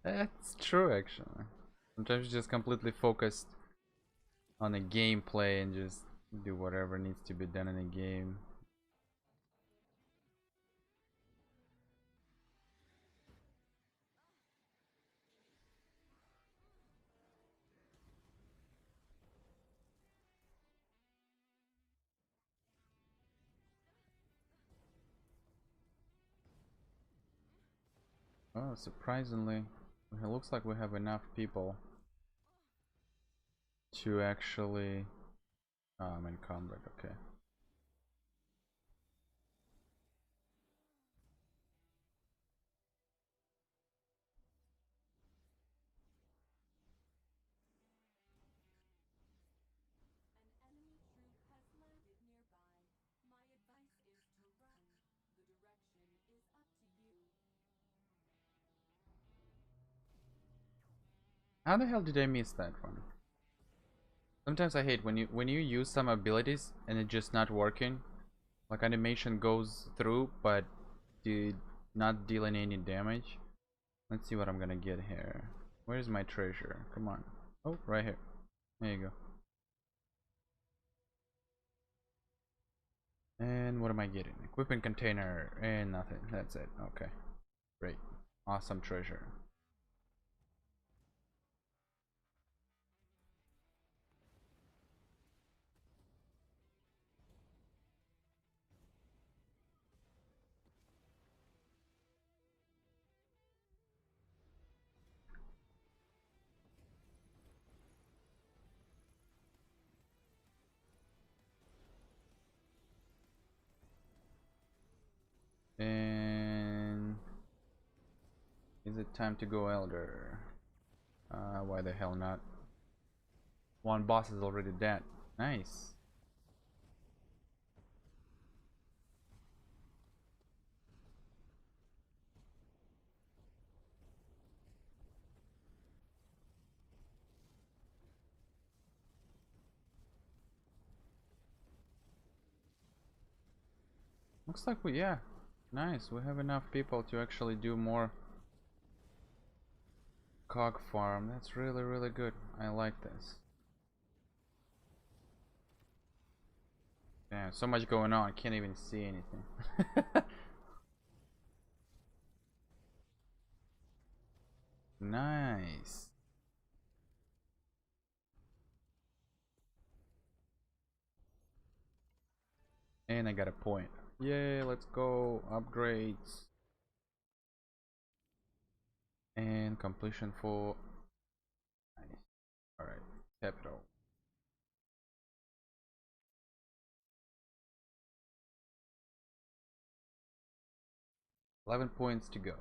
Speaker 1: That's true actually. Sometimes you just completely focused on the gameplay and just do whatever needs to be done in a game. Oh, surprisingly, it looks like we have enough people to actually... Oh, I'm in combat, okay.
Speaker 2: An enemy troop has landed nearby. My advice is to run. The direction is up to you.
Speaker 1: How the hell did I miss that one? Sometimes I hate when you use some abilities and it's just not working. Like animation goes through but did not dealing any damage. Let's see what I'm gonna get here. Where's my treasure? Come on. Oh, right here. There you go. And what am I getting? Equipment container and nothing. That's it. Okay. Great. Awesome treasure. And is it time to go elder? Why the hell not? One boss is already dead. Nice. Looks like yeah. Nice. We have enough people to actually do more cog farm. That's really, really good. I like this. Yeah, so much going on. Can't even see anything. Nice. And I got a point. Yay, let's go. Upgrades. And completion for... Nice. Alright, capital. 11 points to go.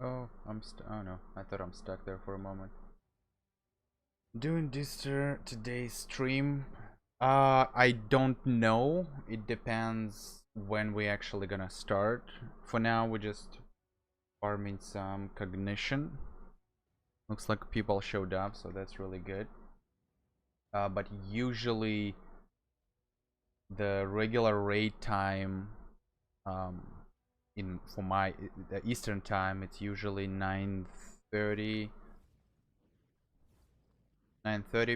Speaker 1: Oh, oh no, I thought I'm stuck there for a moment. Doing this today's stream. I don't know. It depends when we actually gonna start. For now, we're just farming some cognition. Looks like people showed up, so that's really good. But usually the regular raid time, um, for my the Eastern time, it's usually 9:30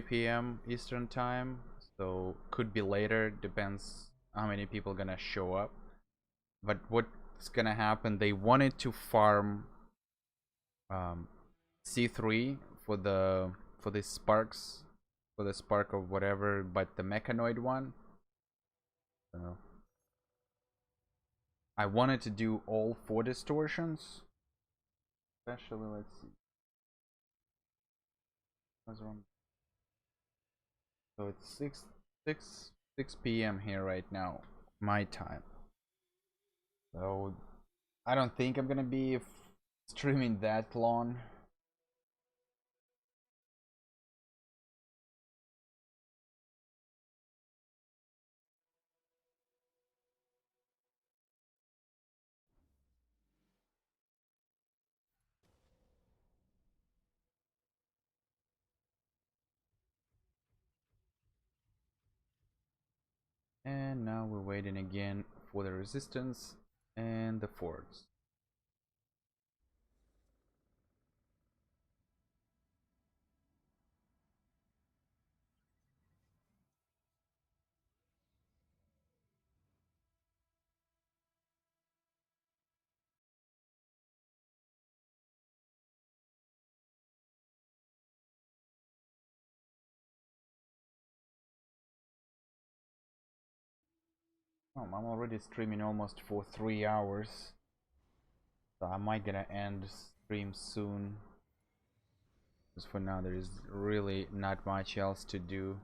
Speaker 1: p.m. Eastern time. So could be later, depends how many people gonna show up. But what's gonna happen, they wanted to farm C3 for the sparks, for the spark of whatever, but the mechanoid one. So I wanted to do all 4 distortions. Especially, let's see. What's wrong? So it's 6 p.m. here right now, my time. So I don't think I'm gonna be streaming that long. And now we're waiting again for the resistance and the forts. Oh, I'm already streaming almost for 3 hours. So I might gonna end stream soon. Because for now there is really not much else to do.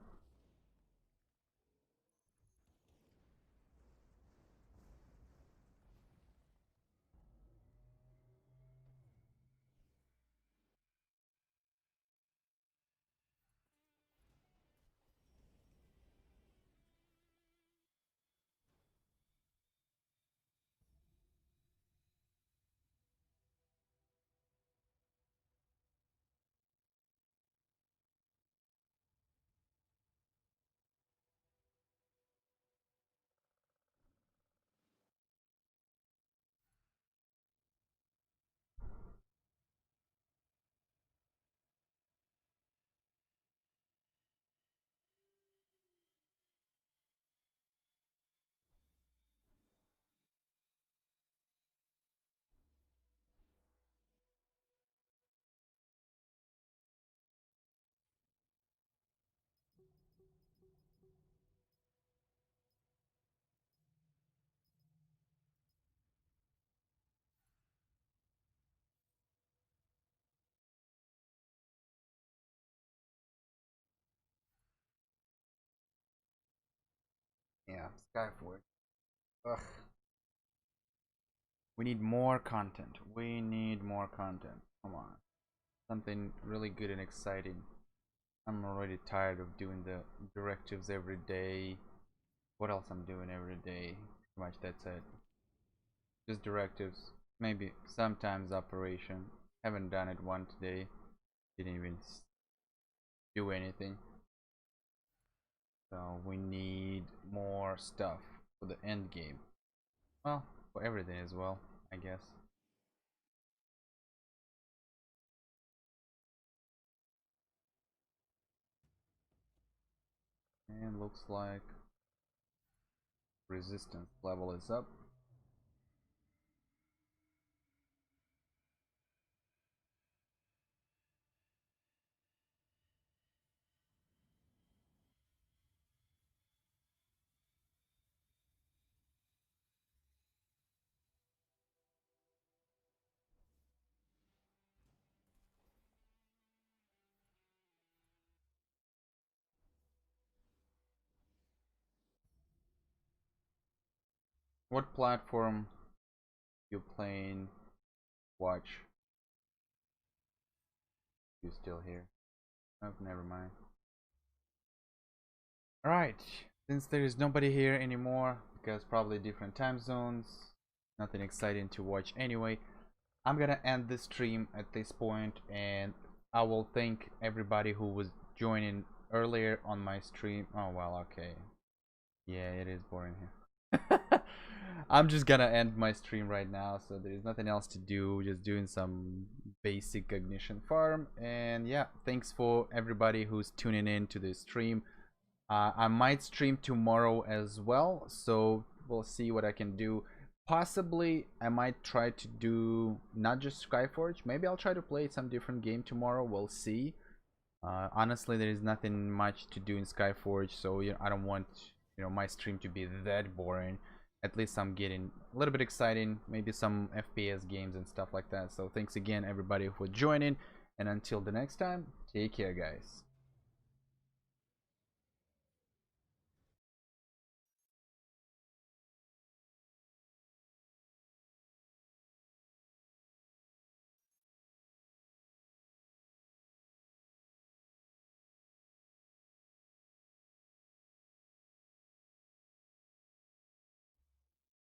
Speaker 1: Yeah, Skyforge. Ugh. We need more content. We need more content. Come on. Something really good and exciting. I'm already tired of doing the directives every day. What else I'm doing every day? Pretty much that's it. Just directives. Maybe sometimes operation. Haven't done it one today. Didn't even do anything. So we need more stuff for the end game. Well, for everything as well, I guess. And looks like resistance level is up. What platform you playing? Watch. You still here? Oh, never mind. Alright, since there is nobody here anymore, because probably different time zones, nothing exciting to watch anyway, I'm gonna end this stream at this point, and I will thank everybody who was joining earlier on my stream. Oh well, okay. Yeah, it is boring here. I'm just gonna end my stream right now, so there's nothing else to do, just doing some basic ignition farm. And yeah, thanks for everybody who's tuning in to this stream. I might stream tomorrow as well, so we'll see what I can do. Possibly I might try to do not just Skyforge, maybe I'll try to play some different game tomorrow. We'll see. Honestly, there is nothing much to do in Skyforge, so I don't want my stream to be that boring. At least I'm getting a little bit exciting, maybe some FPS games and stuff like that. So thanks again everybody for joining, and until the next time, take care guys.